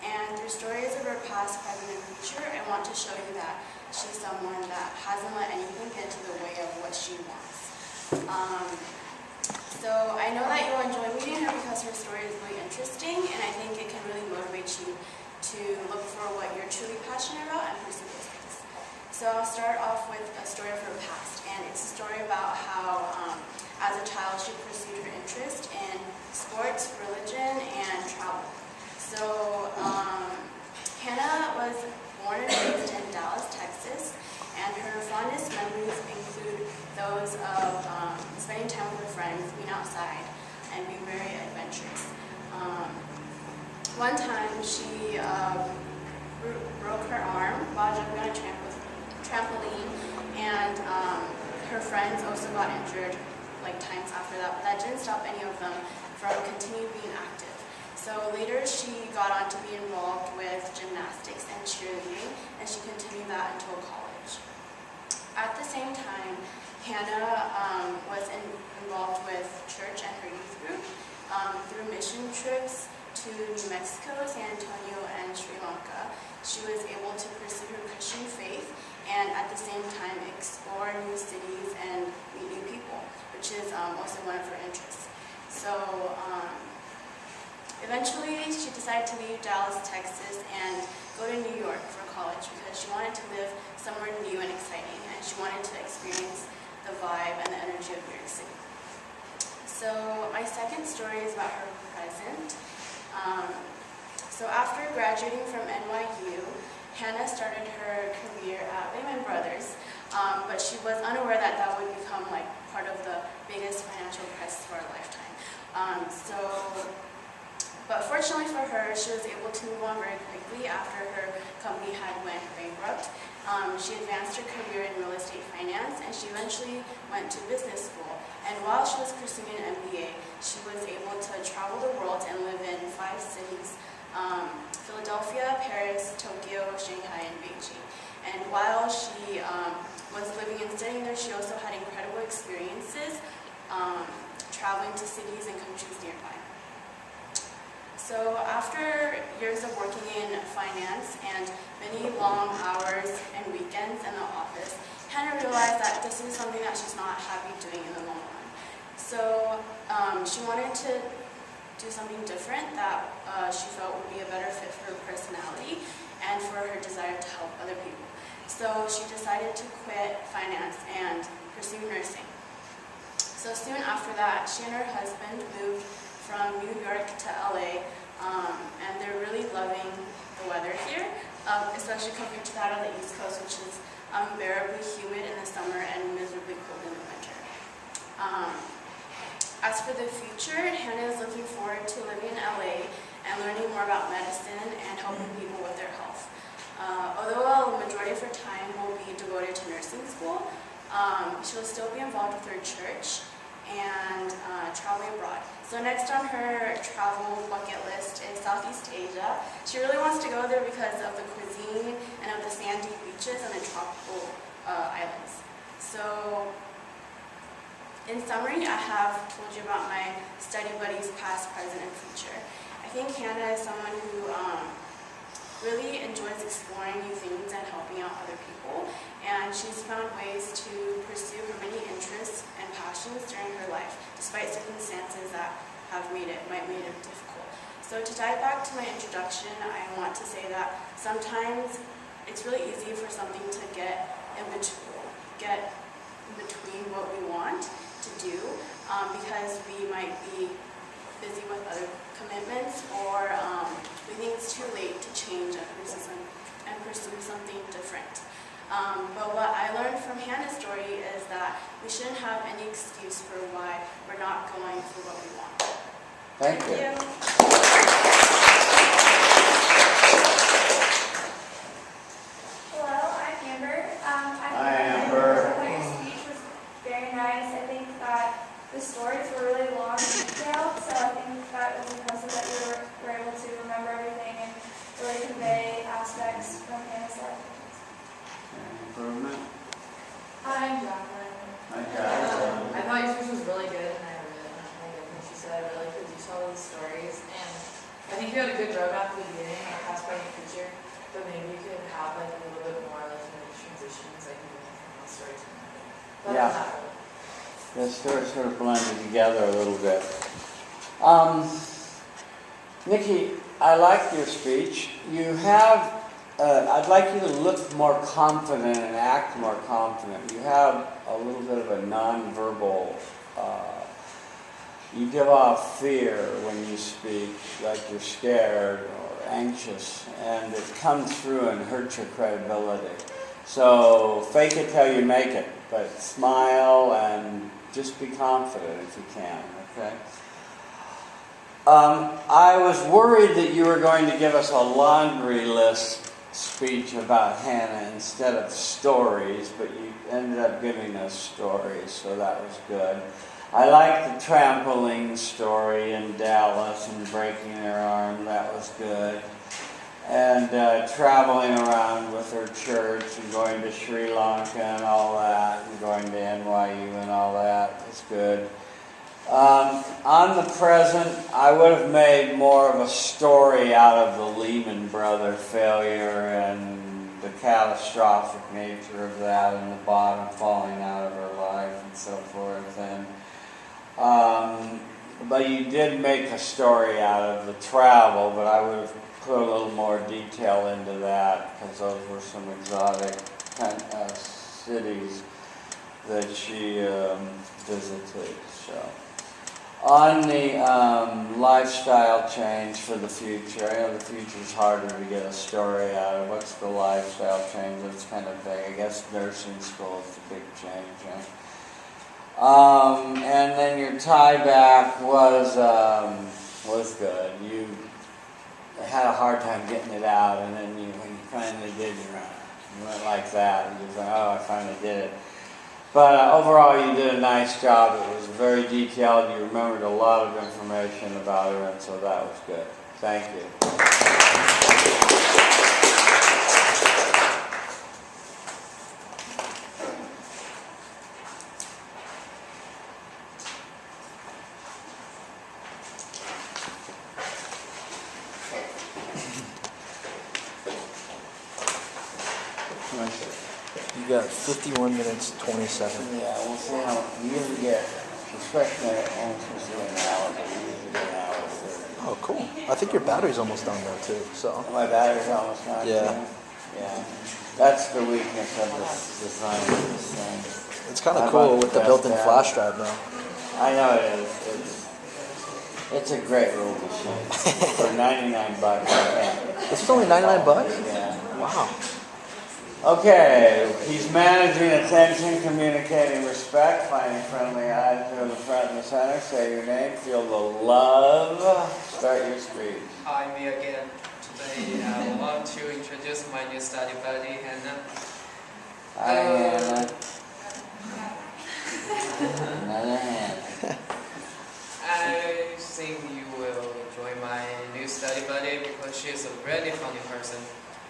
and through stories of her past, present, and future, I want to show you that she's someone that hasn't let anything get into the way of what she wants. So I know that you'll enjoy reading her because her story is really interesting, and I think it can really motivate you to look for what you're truly passionate about and pursue those things. So I'll start off with a story of her past, and it's a story about how as a child she pursued her interest in sports, religion, and travel. So Hannah was born and raised in Dallas, Texas, and her fondest memories include those of spending time with her friends, being outside, and being very adventurous. One time she broke her arm while jumping on a trampoline, and her friends also got injured times after that, but that didn't stop any of them from continuing being active. So later she got on to be involved with gymnastics and cheerleading, and she continued that until college. At the same time, Hannah was involved with church and her youth group through mission trips to New Mexico, San Antonio, and Sri Lanka. She was able to pursue her Christian faith and at the same time explore new cities and meet new people, which is also one of her interests. So eventually she decided to leave Dallas, Texas and go to New York for college because she wanted to live somewhere new and exciting, and she wanted to experience the vibe and the energy of New York City. So my second story is about her present. So after graduating from NYU, Hannah started her career at Lehman Brothers, but she was unaware that that would become like part of the biggest financial crisis of our lifetime. But fortunately for her, she was able to move on very quickly after her company had went bankrupt. She advanced her career in real estate finance, and she eventually went to business school. And while she was pursuing an MBA, she was able to travel the world and live in 5 cities, Philadelphia, Paris, Tokyo, Shanghai, and Beijing. And while she was living and studying there, she also had incredible experiences traveling to cities and countries nearby. So after years of working in finance and many long hours and weekends in the office, Hannah realized that this is something that she's not happy doing in the long run. So she wanted to do something different that she felt would be a better fit for her personality and for her desire to help other people. So she decided to quit finance and pursue nursing. So soon after that, she and her husband moved from New York to LA, and they're really loving the weather here, especially compared to that on the East Coast, which is unbearably humid in the summer and miserably cold in the winter. As for the future, Hannah is looking forward to living in LA and learning more about medicine and helping people with their health. Although a majority of her time will be devoted to nursing school, she'll still be involved with her church and traveling abroad. So next on her travel bucket list is Southeast Asia. She really wants to go there because of the cuisine and of the sandy beaches and the tropical islands. So in summary, I have told you about my study buddies, past, present, and future. I think Hannah is someone who really enjoys exploring new things and helping out other people, and she's found ways to pursue her many interests and passions during her life, despite circumstances that might make it difficult. So to dive back to my introduction, I want to say that sometimes it's really easy for something to get in between what we want to do, because we might be busy with other commitments, or we think it's too late to change and pursue something different. But what I learned from Hannah's story is that we shouldn't have any excuse for why we're not going for what we want. Thank you. Hello, I'm Amber. Hi, Amber. I think your speech was very nice. I think that the stories were really long and detailed, so I think that was impressive that you were able to remember everything and really convey aspects from Hannah's life. Improvement? I'm Jacqueline. Hi, Jacqueline. I thought your speech was really good, and I really like everything she said. I really could tell all the stories, and I think you had a good roadmap at the beginning, like past, present, future, but maybe you could have like a little bit more like transitions, like moving from one story to another. But Yeah. not really. The stories sort of blended together a little bit. Nikki, I like your speech. You have, I'd like you to look more confident and act more confident. You have a little bit of a nonverbal, you give off fear when you speak, like you're scared or anxious, and it comes through and hurts your credibility. So fake it till you make it, but smile and just be confident if you can, okay? I was worried that you were going to give us a laundry list speech about Hannah instead of stories, but you ended up giving us stories, so that was good. I liked the trampoline story in Dallas and breaking her arm, that was good. And traveling around with her church and going to Sri Lanka and all that, and going to NYU and all that was good. On the present, I would have made more of a story out of the Lehman Brothers failure and the catastrophic nature of that and the bottom falling out of her life and so forth. And but you did make a story out of the travel, but I would have put a little more detail into that because those were some exotic cities that she visited. So. On the lifestyle change for the future, I know the future is harder to get a story out of. What's the lifestyle change? That's kind of big. I guess nursing school is the big change. Huh? And then your tie back was good. You had a hard time getting it out, and then when you finally did, you went like that. And you went, oh, I finally did it. But overall, you did a nice job. It was very detailed. You remembered a lot of information about her, and so that was good. Thank you. You got 51 minutes, 27. Yeah, we'll see how you usually get, especially answers to an hour, but you usually get an hour 30. Oh, cool. I think your battery's almost done though, too. So. My battery's almost done. Yeah. Yeah. That's the weakness of this design of this thing. It's kind of cool with the built-in flash drive though. I know it is. It's a great little machine for 99 bucks. This is only 99 bucks? Yeah. Wow. Okay, he's managing attention, communicating respect, finding friendly eyes to the front and the center. Say your name, feel the love. Start your speech. Hi, me again. Today I want to introduce my new study buddy, Hannah. Hi, Hannah. Another Hannah. I think you will enjoy my new study buddy because she's a really funny person.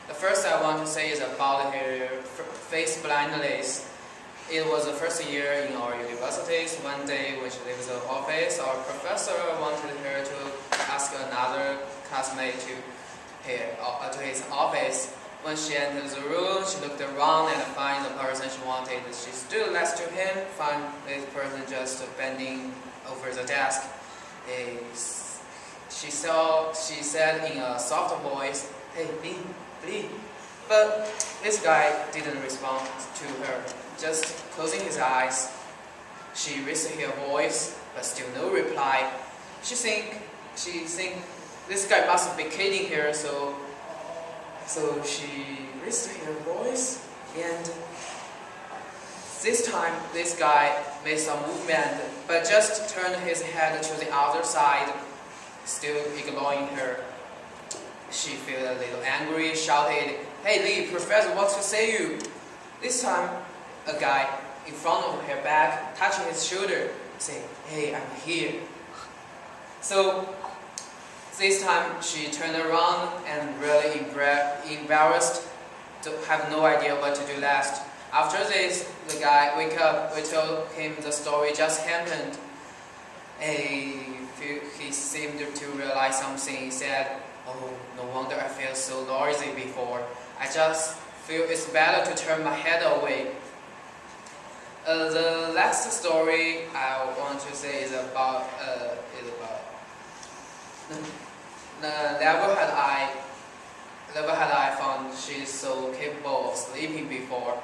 The first I want to say is about her face blindness. It was the first year in our universities. One day when she leaves the office, our professor wanted her to ask another classmate to his office. When she entered the room, she looked around and found the person she wanted. She stood next to him, found this person just bending over the desk. She said in a soft voice, "Hey, Lee." But this guy didn't respond to her, just closing his eyes. She raised her voice, but still no reply. She think this guy must be kidding her, so she raised her voice, and this time this guy made some movement, but just turned his head to the other side, still ignoring her. She felt a little angry, shouted, "Hey Lee, professor wants to see you." This time, a guy in front of her back, touching his shoulder, said, "Hey, I'm here." So, this time she turned around and really embarrassed, to have no idea what to do next. After this, the guy wake up, we told him the story just happened. He seemed to realize something. He said, "Oh, no wonder I felt so noisy before. I just feel it's better to turn my head away." The last story I want to say is about never had I found she's so capable of sleeping before.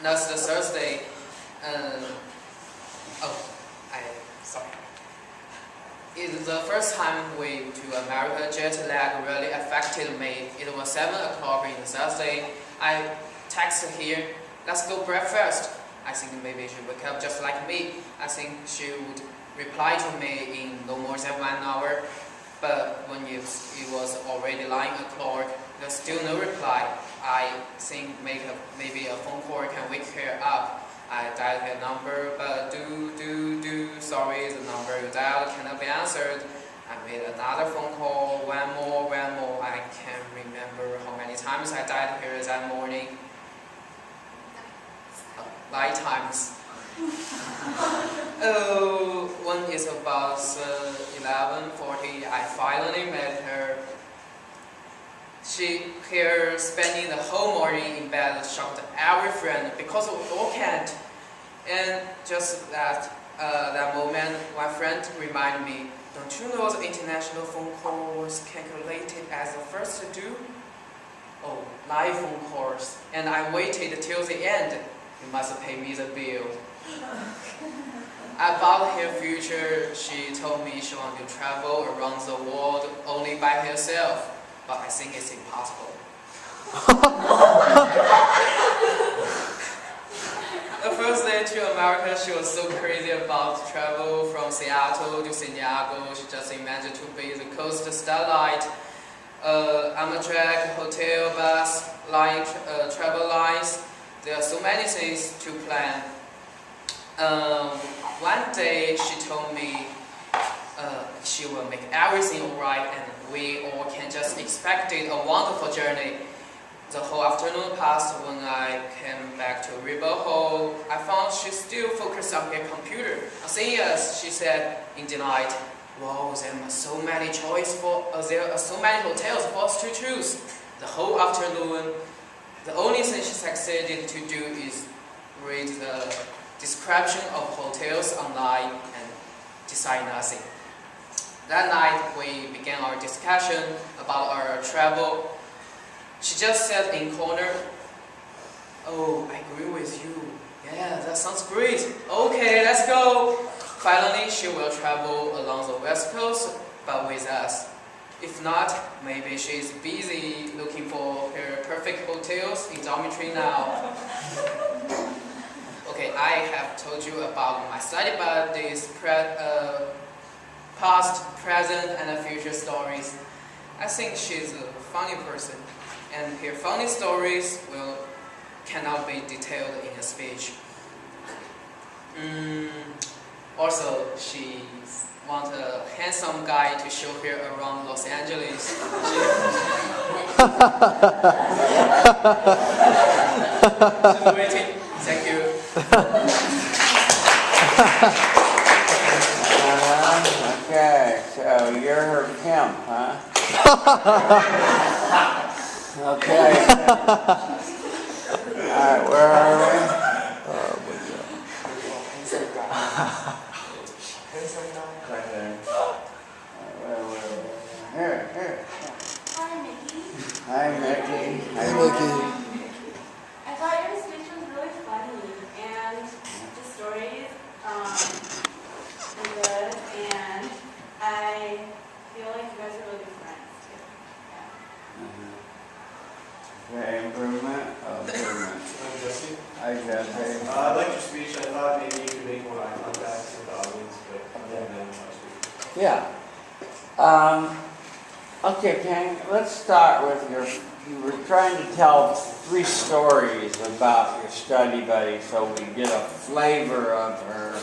That's the Thursday. Sorry. It's the first time we to America. Jet lag really affected me. It was 7 o'clock in the Thursday. I texted here, "Let's go breakfast." I think maybe she wake up just like me. I think she would reply to me in no more than 1 hour. But when it was already 9 o'clock, there's still no reply. I think maybe a phone call can wake her up. I dialed her number, but sorry, the number you dialed cannot be answered. I made another phone call, one more. I can't remember how many times I dialed her that morning. 9 times. When it's about 11:40, I finally met her. She here spending the whole morning in bed, shocked every friend because of all can't. And just that moment, my friend reminded me, don't you know the international phone call was calculated as the first to do? Oh, live phone calls. And I waited till the end. You must pay me the bill. About her future, she told me she wanted to travel around the world only by herself. But I think it's impossible. The first day to America, she was so crazy about travel from Seattle to San Diego. She just imagined to be the coast starlight, Amtrak, hotel, bus, line, travel lines. There are so many things to plan. One day she told me she will make everything alright and we all can just expect it a wonderful journey. The whole afternoon passed. When I came back to River Hall, I found she still focused on her computer. I said yes, she said in delight. Wow, there are so many there are so many hotels for us to choose. The whole afternoon, the only thing she succeeded to do is read the description of hotels online and decide nothing. That night, we began our discussion about our travel. She just said in corner, oh, I agree with you. Yeah, that sounds great. Okay, let's go. Finally, she will travel along the West Coast, but with us. If not, maybe she's busy looking for her perfect hotels in dormitory now. Okay, I have told you about my study buddies, past, present, and future stories. I think she's a funny person, and her funny stories cannot be detailed in a speech. Also, she wants a handsome guy to show her around Los Angeles. She's waiting. Thank you. Okay, so you're her pimp, huh? Okay. Alright, where are we? Right there. Here. Hi, Mickey. Hi, Mickey. I thought your speech was really funny, and the stories were good, and I feel like you guys are really good friends too. Yeah. Okay, improvement? Oh, improvement. I'm Jesse. Hi, Jesse. I liked your speech. I thought maybe you could make more eye contact with the audience, but other than that, Yeah. Okay, Pang, let's start with you were trying to tell 3 stories about your study buddy so we get a flavor of her.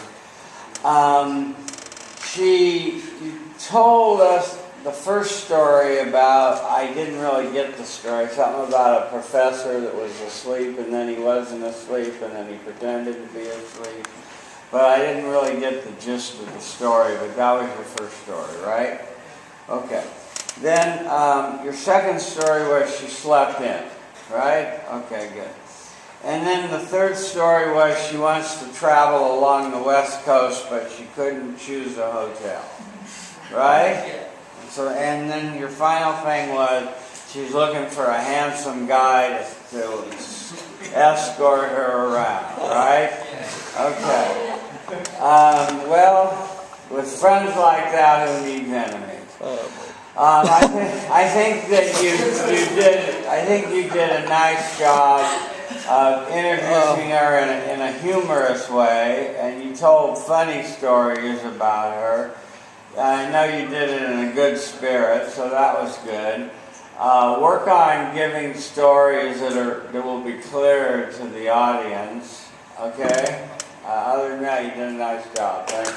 You told us the first story about, I didn't really get the story, something about a professor that was asleep and then he wasn't asleep and then he pretended to be asleep. But I didn't really get the gist of the story, but that was your first story, right? Okay. Then your second story was she slept in, right? Okay, good. And then the third story was she wants to travel along the West Coast, but she couldn't choose a hotel, right? And then your final thing was she's looking for a handsome guy to escort her around, right? Okay. Well, with friends like that, who needs enemies? I think that you did a nice job of introducing her in a humorous way, and you told funny stories about her. I know you did it in a good spirit, so that was good. Work on giving stories that will be clear to the audience. Okay? Other than that, you did a nice job. Thank you.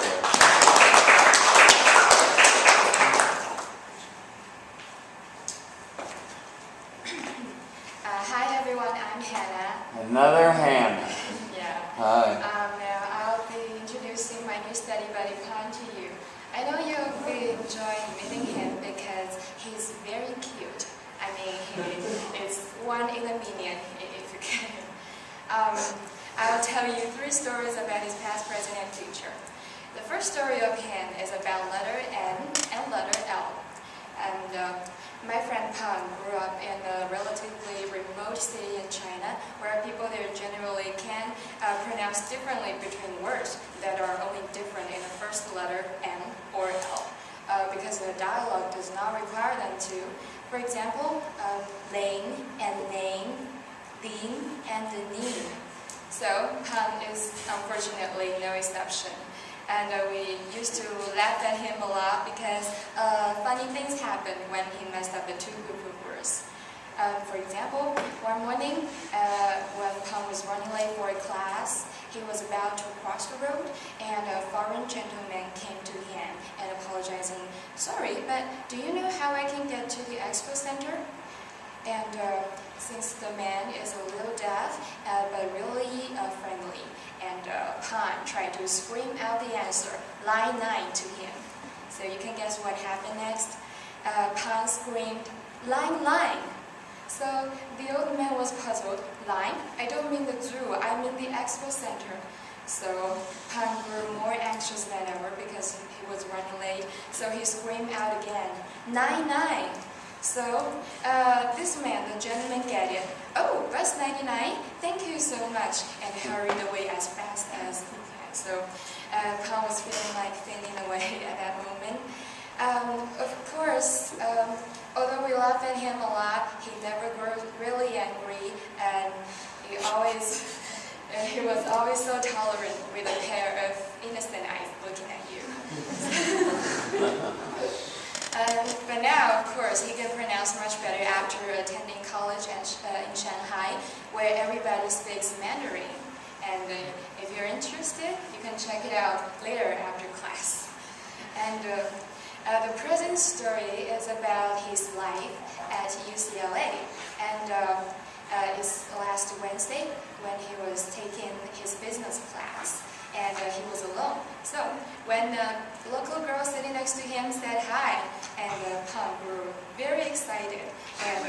Hi everyone, I'm Hannah. Another Hannah. Yeah. Hi. Now I'll be introducing my new study buddy Pan to you. I know you'll be enjoying meeting him because he's very cute. I mean, he is one in a million if you can. I'll tell you 3 stories about his past, present, and future. The first story of him is about letter N and letter L. And my friend Pan grew up in a relatively remote city in China where people there generally can pronounce differently between words that are only different in the first letter N or L because the dialogue does not require them to. For example, lane and name, bean and the name. So Pan is unfortunately no exception. And we used to laugh at him a lot because funny things happened when he messed up the 2 group of words. For example, one morning when Pan was running late for a class, he was about to cross the road and a foreign gentleman came to him and apologizing, "Sorry, but do you know how I can get to the expo center?" And since the man is a little deaf, but really friendly, and Pan tried to scream out the answer, line 9, to him. So you can guess what happened next. Pan screamed, line 9. So the old man was puzzled. Line? I don't mean the zoo, I mean the expo center. So Pan grew more anxious than ever because he was running late. So he screamed out again, 9, 9. So this man, the gentleman, get it. Oh, bus 99, thank you so much, and hurried away as fast as he can. So Pan was feeling like fainting away at that moment. Of course, although we laugh at him a lot, he never grew really angry, and he was always so tolerant with a pair of innocent eyes looking at you. But now, of course, he can pronounce much better after attending college in Shanghai, where everybody speaks Mandarin. And if you're interested, you can check it out later after class. And the present story is about his life at UCLA. And it's last Wednesday when he was taking his business class. And he was alone. So when the local girl sitting next to him said hi, and Pan grew very excited and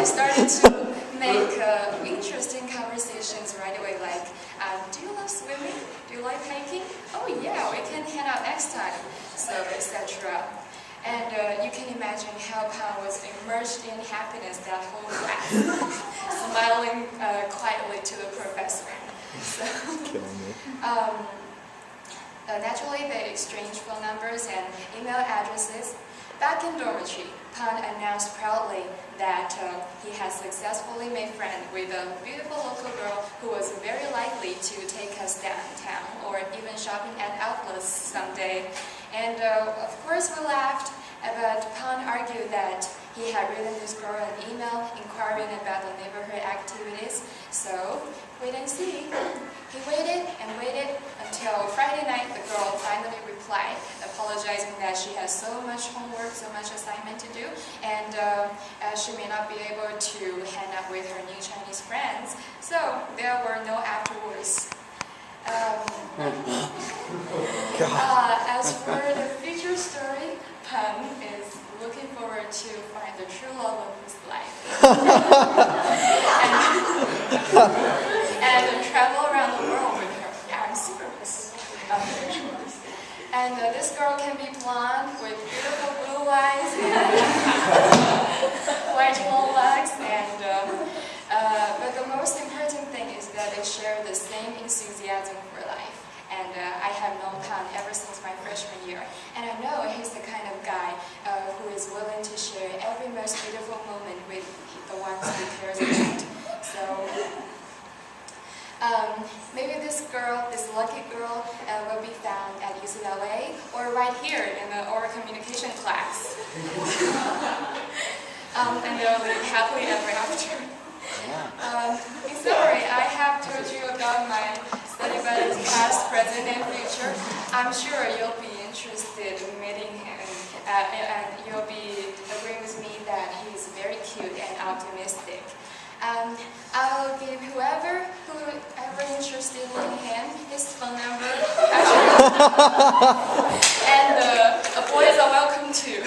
started to make interesting conversations right away, like, do you love swimming? Do you like hiking? Oh yeah, we can hang out next time, so etc. And you can imagine how Pan was immersed in happiness that whole class, smiling quietly to the professor. So, naturally, they exchanged phone numbers and email addresses. Back in dormitory, Pan announced proudly that he had successfully made friends with a beautiful local girl who was very likely to take us downtown or even shopping at outlets someday. And of course, we laughed, but Pan argued that he had written this girl an email inquiring about the neighborhood activities. So, wait and see. He waited and waited until Friday night the girl finally replied, apologizing that she has so much homework, so much assignment to do, and she may not be able to hang out with her new Chinese friends. So there were no afterwards. As for the future story, Pan is looking forward to find the true love of his life. and travel around the world with her. Yeah, I'm serious. And this girl can be blonde with beautiful blue eyes and white long legs. But the most important thing is that they share the same enthusiasm for life. And I have known Pan ever since my freshman year. And I know he's the kind of guy who is willing to share every most beautiful moment with the ones he cares about. So maybe this girl, this lucky girl, will be found at UCLA or right here in the oral communication class. And they'll live happily ever after. In summary, I have told you about my study buddies past, present, and future. I'm sure you'll be interested in meeting him, and you'll be agreeing with me that he's very cute and optimistic. I'll give whoever interested in him his phone number. And the boys are welcome too.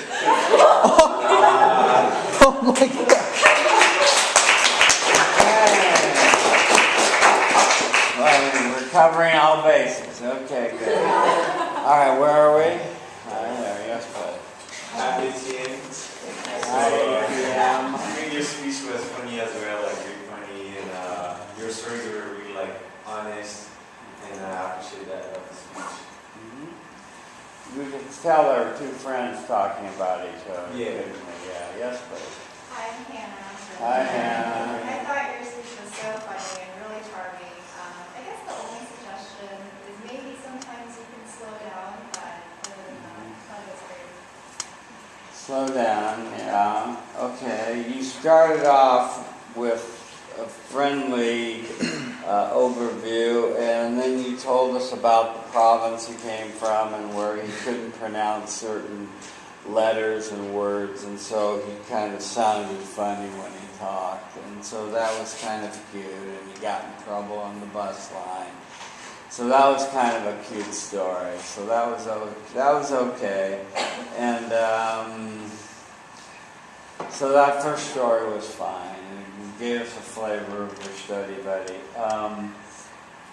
Oh my God. Well, we're covering all bases. Okay, good. All right, where are we? There, yes, bud. Hi, James. Hi, APM. I think your speech was funny as well, like really funny, and your stories were really like honest, and I appreciate that about the speech. You can tell there were two friends talking about each other. Yeah. Yeah, yes, please. Hi, I'm Hannah. Hi, Hannah. I thought your speech was so funny and really charming. I guess the only suggestion is maybe sometimes you can slow down, but other than that, I thought it was great. Slow down, yeah. Okay, you started off with a friendly overview, and then you told us about the province he came from and where he couldn't pronounce certain letters and words, and so he kind of sounded funny when he talked, and so that was kind of cute, and he got in trouble on the bus line. So that was kind of a cute story. So that was okay, and so that first story was fine. It gave us a flavor of your study buddy.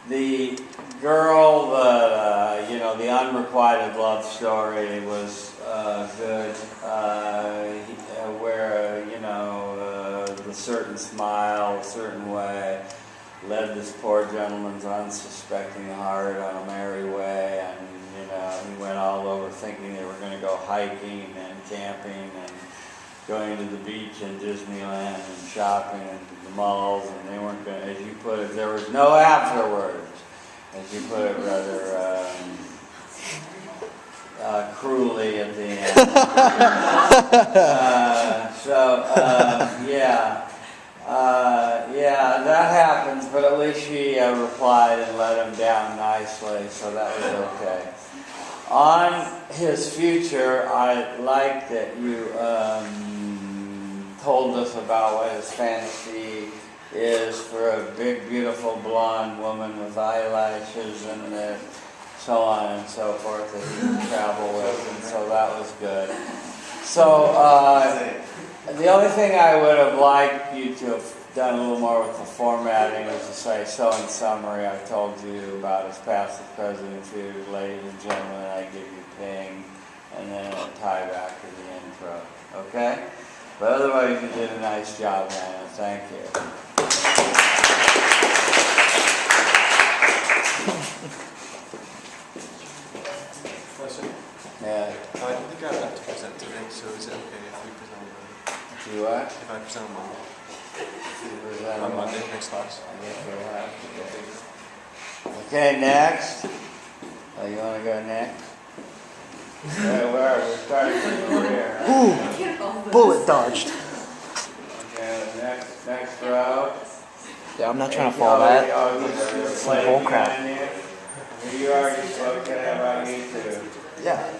The girl, the unrequited love story was good. Where the certain smile, a certain way, led this poor gentleman's unsuspecting heart on a merry way, and he went all over thinking they were going to go hiking and camping and going to the beach and Disneyland and shopping and the malls, and they weren't going to, as you put it, there was no afterwards, as you put it rather cruelly at the end. Yeah, that happens, but at least she replied and let him down nicely, so that was okay. On his future, I like that you told us about what his fantasy is for a big, beautiful blonde woman with eyelashes and so on and so forth that he can travel with, and so that was good. So the only thing I would have liked you to have done a little more with the formatting was to say, so in summary, I told you about his past and present future, ladies and gentlemen, I give you ping, and then a tie back to the intro, okay? But otherwise, you did a nice job, Hannah. Thank you. Question? Yeah. I don't think I have to present today, so is it okay if we present on Monday? Do what? If I present on Monday. On Monday, next class. I guess we'll have to. Okay, next. Oh, you want to go next? We're starting from over here. Ooh, bullet dodged. Okay, next row. Yeah, I'm not trying to follow that. It's some bull crap. You already spoke about you too. Yeah.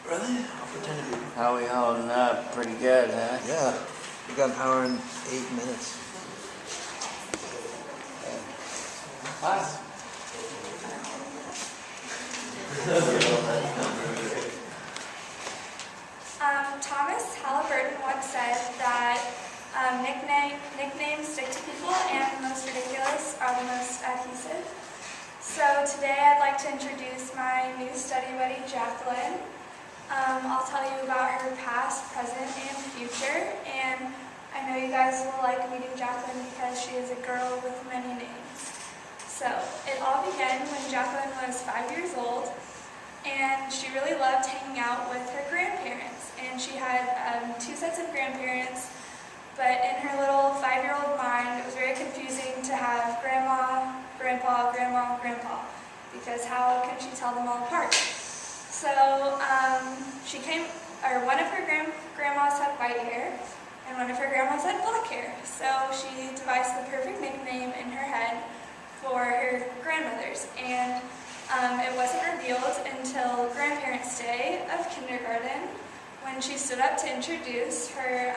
Really? I'll pretend to be. How we holding up? Pretty good, huh? Yeah. We got an hour and 8 minutes. Hi. Thomas Halliburton once said that nicknames stick to people and the most ridiculous are the most adhesive. So today I'd like to introduce my new study buddy, Jacqueline. I'll tell you about her past, present, and future, and I know you guys will like meeting Jacqueline because she is a girl with many names. So it all began when Jacqueline was 5 years old, and she really loved hanging out with her grandparents. And she had 2 sets of grandparents, But in her little 5-year-old mind, it was very confusing to have grandma, grandpa, grandma, grandpa, because how can she tell them all apart? So one of her grandmas had white hair, and one of her grandmas had black hair. So she devised the perfect nickname in her head for her grandmothers. And it wasn't revealed until Grandparents' Day of kindergarten, when she stood up to introduce her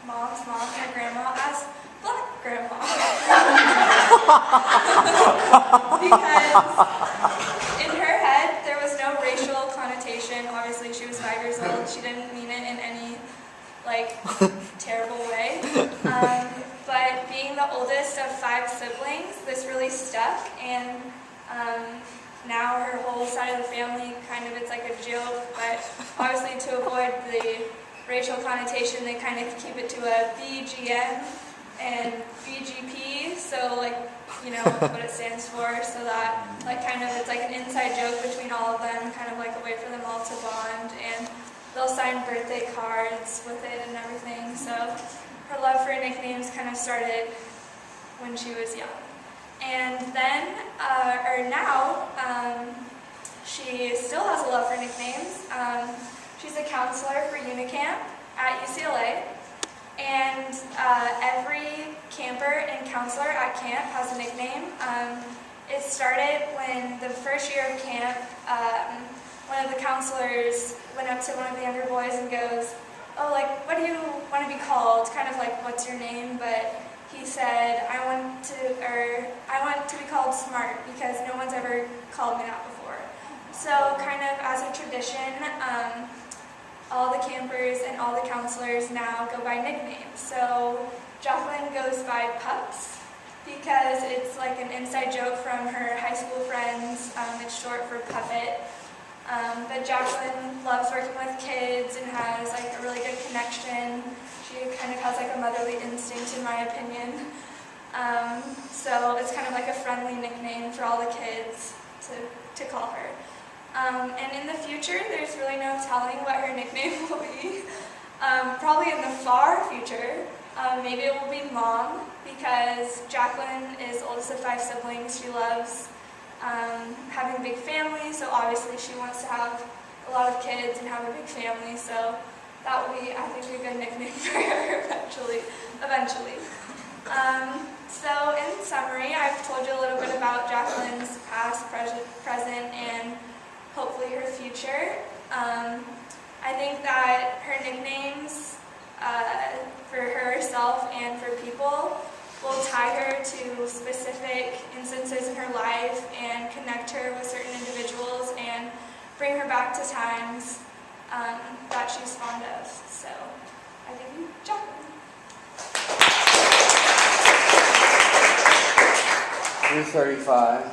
mom's mom, her grandma, as Black Grandma. Because in her head, there was no racial connotation. Obviously, she was 5 years old. She didn't mean it in any, terrible way. But being the oldest of 5 siblings, this really stuck. And now her whole side of the family, it's like a joke. But obviously, to avoid the racial connotation, they kind of keep it to a BGN and BGP, so what it stands for, so that it's like an inside joke between all of them, kind of like a way for them all to bond, and they'll sign birthday cards with it and everything. So her love for nicknames kind of started when she was young. And then, now, she still has a love for nicknames. She's a counselor for Unicamp at UCLA, and every camper and counselor at camp has a nickname. It started when the first year of camp, one of the counselors went up to one of the younger boys and goes, "Oh, what do you want to be called?" Kind of like, "What's your name?" But he said, I want to be called Smart, because no one's ever called me that before. So kind of as a tradition, all the campers and all the counselors now go by nicknames. So Jacqueline goes by Pups, because it's like an inside joke from her high school friends. It's short for Puppet. But Jacqueline loves working with kids and has a really good connection. She kind of has a motherly instinct, in my opinion. So it's kind of like a friendly nickname for all the kids to call her. And in the future, there's really no telling what her nickname will be. Probably in the far future, maybe it will be Mom, because Jacqueline is oldest of 5 siblings. She loves having a big family, so obviously she wants to have a lot of kids and have a big family, so that will be, I think, a good nickname for her eventually. So in summary, I've told you a little bit about Jacqueline's past, present, and hopefully her future. I think that her nicknames for herself and for people will tie her to specific instances in her life and connect her with certain individuals and bring her back to times that she's fond of. So I give you Jacqueline. 3:35.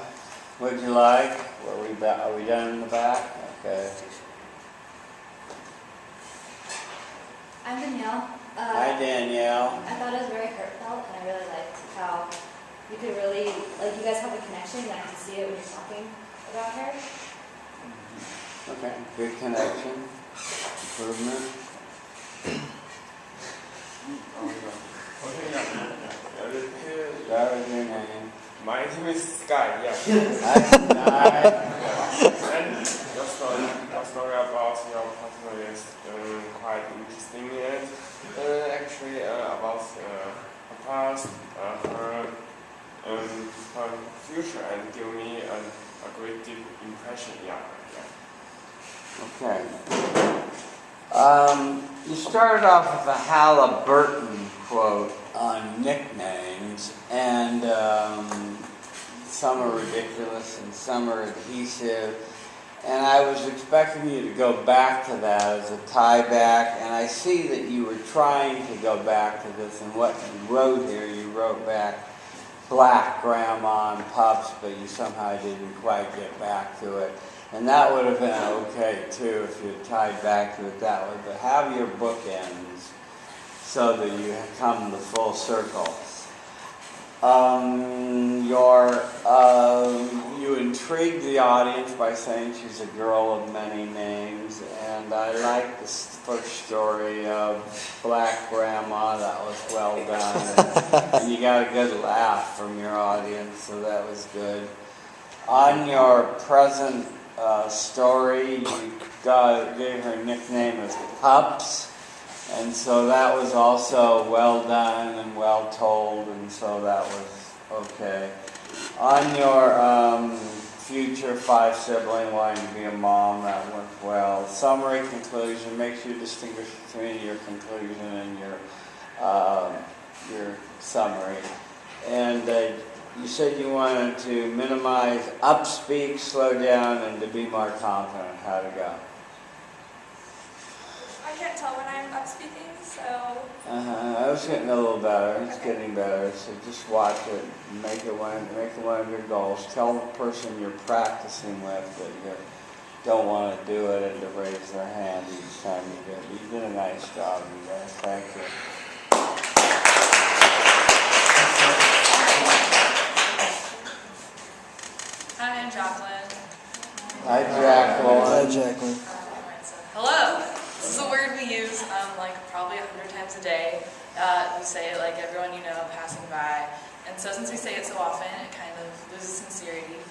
What'd you like? Are we done in the back? Okay. I'm Danielle. Hi, Danielle. I thought it was very heartfelt, and I really liked how you could really, you guys have a connection, and I can see it when you're talking about her. Okay, good connection. Improvement. That was your name. My name is Sky, yeah. Hi. And your story about your partner is quite interesting, and actually about her past, her future, and give me a great deep impression, yeah. Okay. You started off with a Halliburton quote on nicknames, and some are ridiculous and some are adhesive. And I was expecting you to go back to that as a tie back, and I see that you were trying to go back to this, and what you wrote here, you wrote back Black Grandma and Pups, but you somehow didn't quite get back to it. And that would have been okay too if you had tied back to it that way, but have your bookends so that you come the full circle. You intrigued the audience by saying she's a girl of many names, and I like this first story of Black Grandma. That was well done, and you got a good laugh from your audience, so that was good. On your present story, you gave her nickname as Pups, and so that was also well done and well told, and so that was okay. On your future 5-sibling wanting to be a mom, that went well. Summary, conclusion, make sure you distinguish between your conclusion and your summary. And you said you wanted to minimize upspeak, slow down, and to be more confident. How'd it go? I can't tell when I'm up speaking, so... I was getting a little better. It's getting better. So just watch it. Make it one of your goals. Tell the person you're practicing with that you don't want to do it and to raise their hand each time you do it. You did a nice job, you guys. Thank you. Hi, I'm Jacqueline. Hi, Jacqueline. Hi, Jacqueline. Hello. This is a word we use like probably 100 times a day. We say it like everyone you know passing by. And so since we say it so often, it kind of loses sincerity.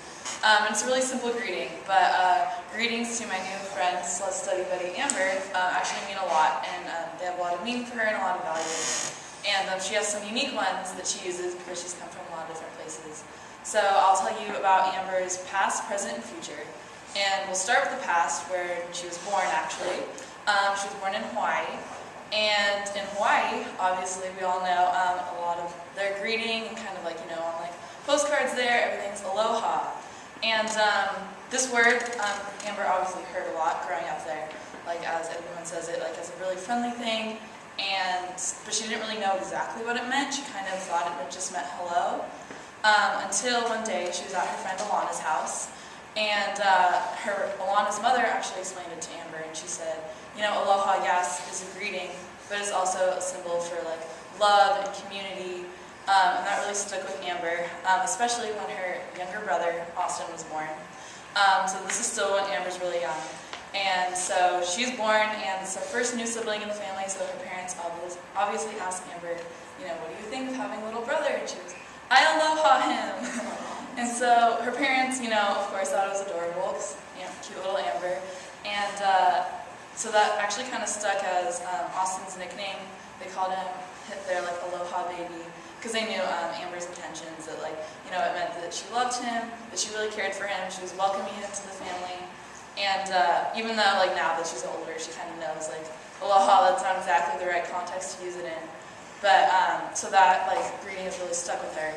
It's a really simple greeting, but greetings to my new friend, study buddy Amber, actually mean a lot, and they have a lot of meaning for her and a lot of value. And she has some unique ones that she uses because she's come from a lot of different places. So I'll tell you about Amber's past, present, and future. And we'll start with the past, where she was born, actually. She was born in Hawaii, and in Hawaii, obviously, we all know a lot of their greeting, and kind of like, you know, on like postcards there, everything's aloha. And this word, Amber obviously heard a lot growing up there, like as everyone says it, like as a really friendly thing, but she didn't really know exactly what it meant. She kind of thought it just meant hello, until one day she was at her friend Alana's house. And Alana's mother actually explained it to Amber, and she said, you know, aloha, yes, is a greeting, but it's also a symbol for like love and community, and that really stuck with Amber, especially when her younger brother, Austin, was born. So this is still when Amber's really young. And so she's born, and it's her first new sibling in the family, so her parents obviously asked Amber, you know, what do you think of having a little brother? And she was, I aloha him. And so her parents, you know, of course, thought it was adorable, because, you know, cute little Amber. And so that actually kind of stuck as Austin's nickname. They called him their like aloha baby, because they knew Amber's intentions, that like, you know, it meant that she loved him, that she really cared for him, she was welcoming him to the family. And even though like now that she's older, she kind of knows like aloha, that's not exactly the right context to use it in. But so that like greeting has really stuck with her.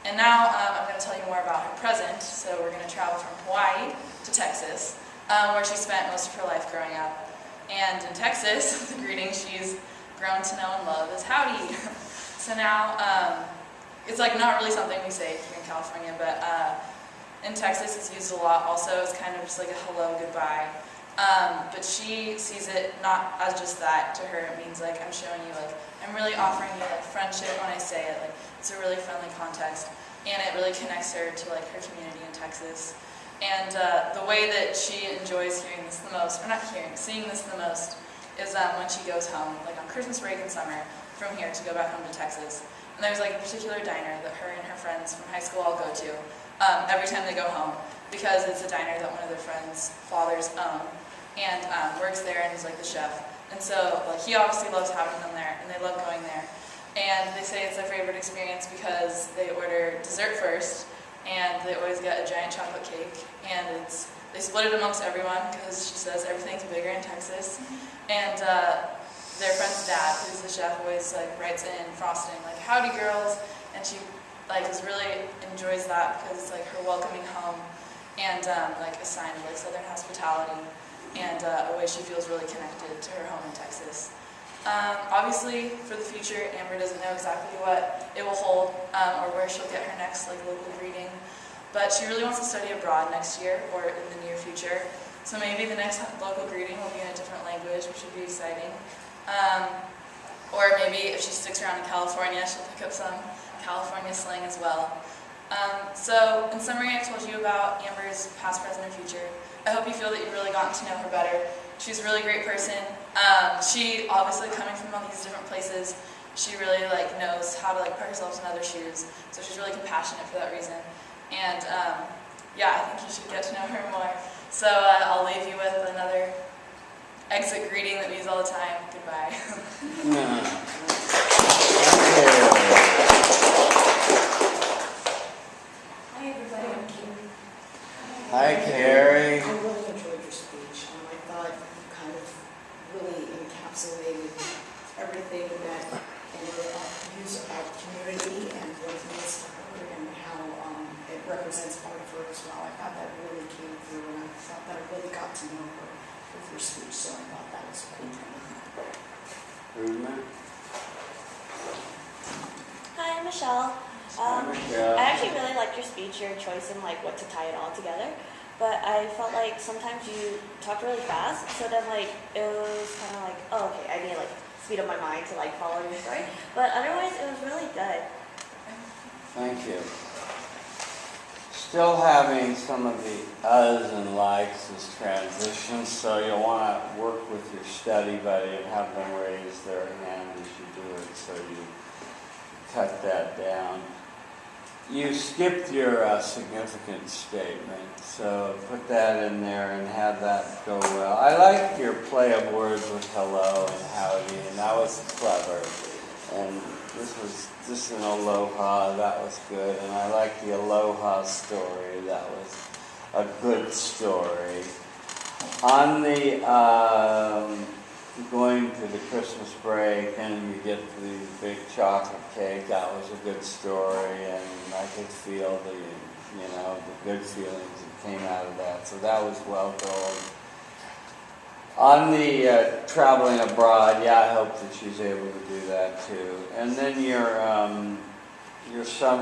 And now I'm going to tell you more about her present. So we're going to travel from Hawaii to Texas, where she spent most of her life growing up. And in Texas, the greeting she's grown to know and love is howdy. So now, it's like not really something we say here in California, but in Texas it's used a lot also. It's kind of just like a hello, goodbye. But she sees it not as just that. To her it means like I'm showing you, like I'm really offering you like friendship when I say it. Like it's a really friendly context, and it really connects her to like her community in Texas. And the way that she enjoys hearing this the most, or not hearing, seeing this the most, is when she goes home, like on Christmas break in summer, from here to go back home to Texas. And there's like a particular diner that her and her friends from high school all go to every time they go home, because it's a diner that one of their friends' fathers own, and works there and is like the chef. And so like he obviously loves having them there, and they love going there. And they say it's their favorite experience because they order dessert first, and they always get a giant chocolate cake, and they split it amongst everyone because she says everything's bigger in Texas. And their friend's dad, who's the chef, always like writes in frosting like "Howdy, girls," and she like really enjoys that because it's like her welcoming home, and like a sign of like Southern hospitality, and a way she feels really connected to her home in Texas. Obviously, for the future, Amber doesn't know exactly what it will hold or where she'll get her next like local greeting, but she really wants to study abroad next year or in the near future. So maybe the next local greeting will be in a different language, which would be exciting. Or maybe if she sticks around in California, she'll pick up some California slang as well. So in summary, I told you about Amber's past, present, and future. I hope you feel that you've really gotten to know her better. She's a really great person. She, obviously coming from all these different places, she really knows how to put herself in other shoes. So she's really compassionate for that reason. And yeah, I think you should get to know her more. So I'll leave you with another exit greeting that we use all the time. Goodbye. Hi everybody, I'm Carrie. Hi Carrie. I really enjoyed your speech. I thought you kind of really encapsulated everything that views about community and what it means to her and how it represents part of her as well. I thought that really came through, and I thought that I really got to know her with your speech, so I thought that was a cool thing. Hi, I'm Michelle. Michelle. I actually really liked your speech, your choice in what to tie it all together. But I felt like sometimes you talked really fast, so then it was kind of oh, okay, I need to speed up my mind to follow your story. But otherwise, it was really good. Thank you. Still having some of the uhs and likes as transitions, so you'll want to work with your study buddy and have them raise their hand as you do it, so you cut that down. You skipped your significant statement, so put that in there and have that go well. I liked your play of words with hello and howdy, and that was clever. And this was just an aloha, that was good. And I like the aloha story, that was a good story. On the going to the Christmas break and you get the big chocolate cake, that was a good story, and I could feel the good feelings that came out of that. So that was well told. On the traveling abroad, yeah, I hope that she's able to do that too. And then your summing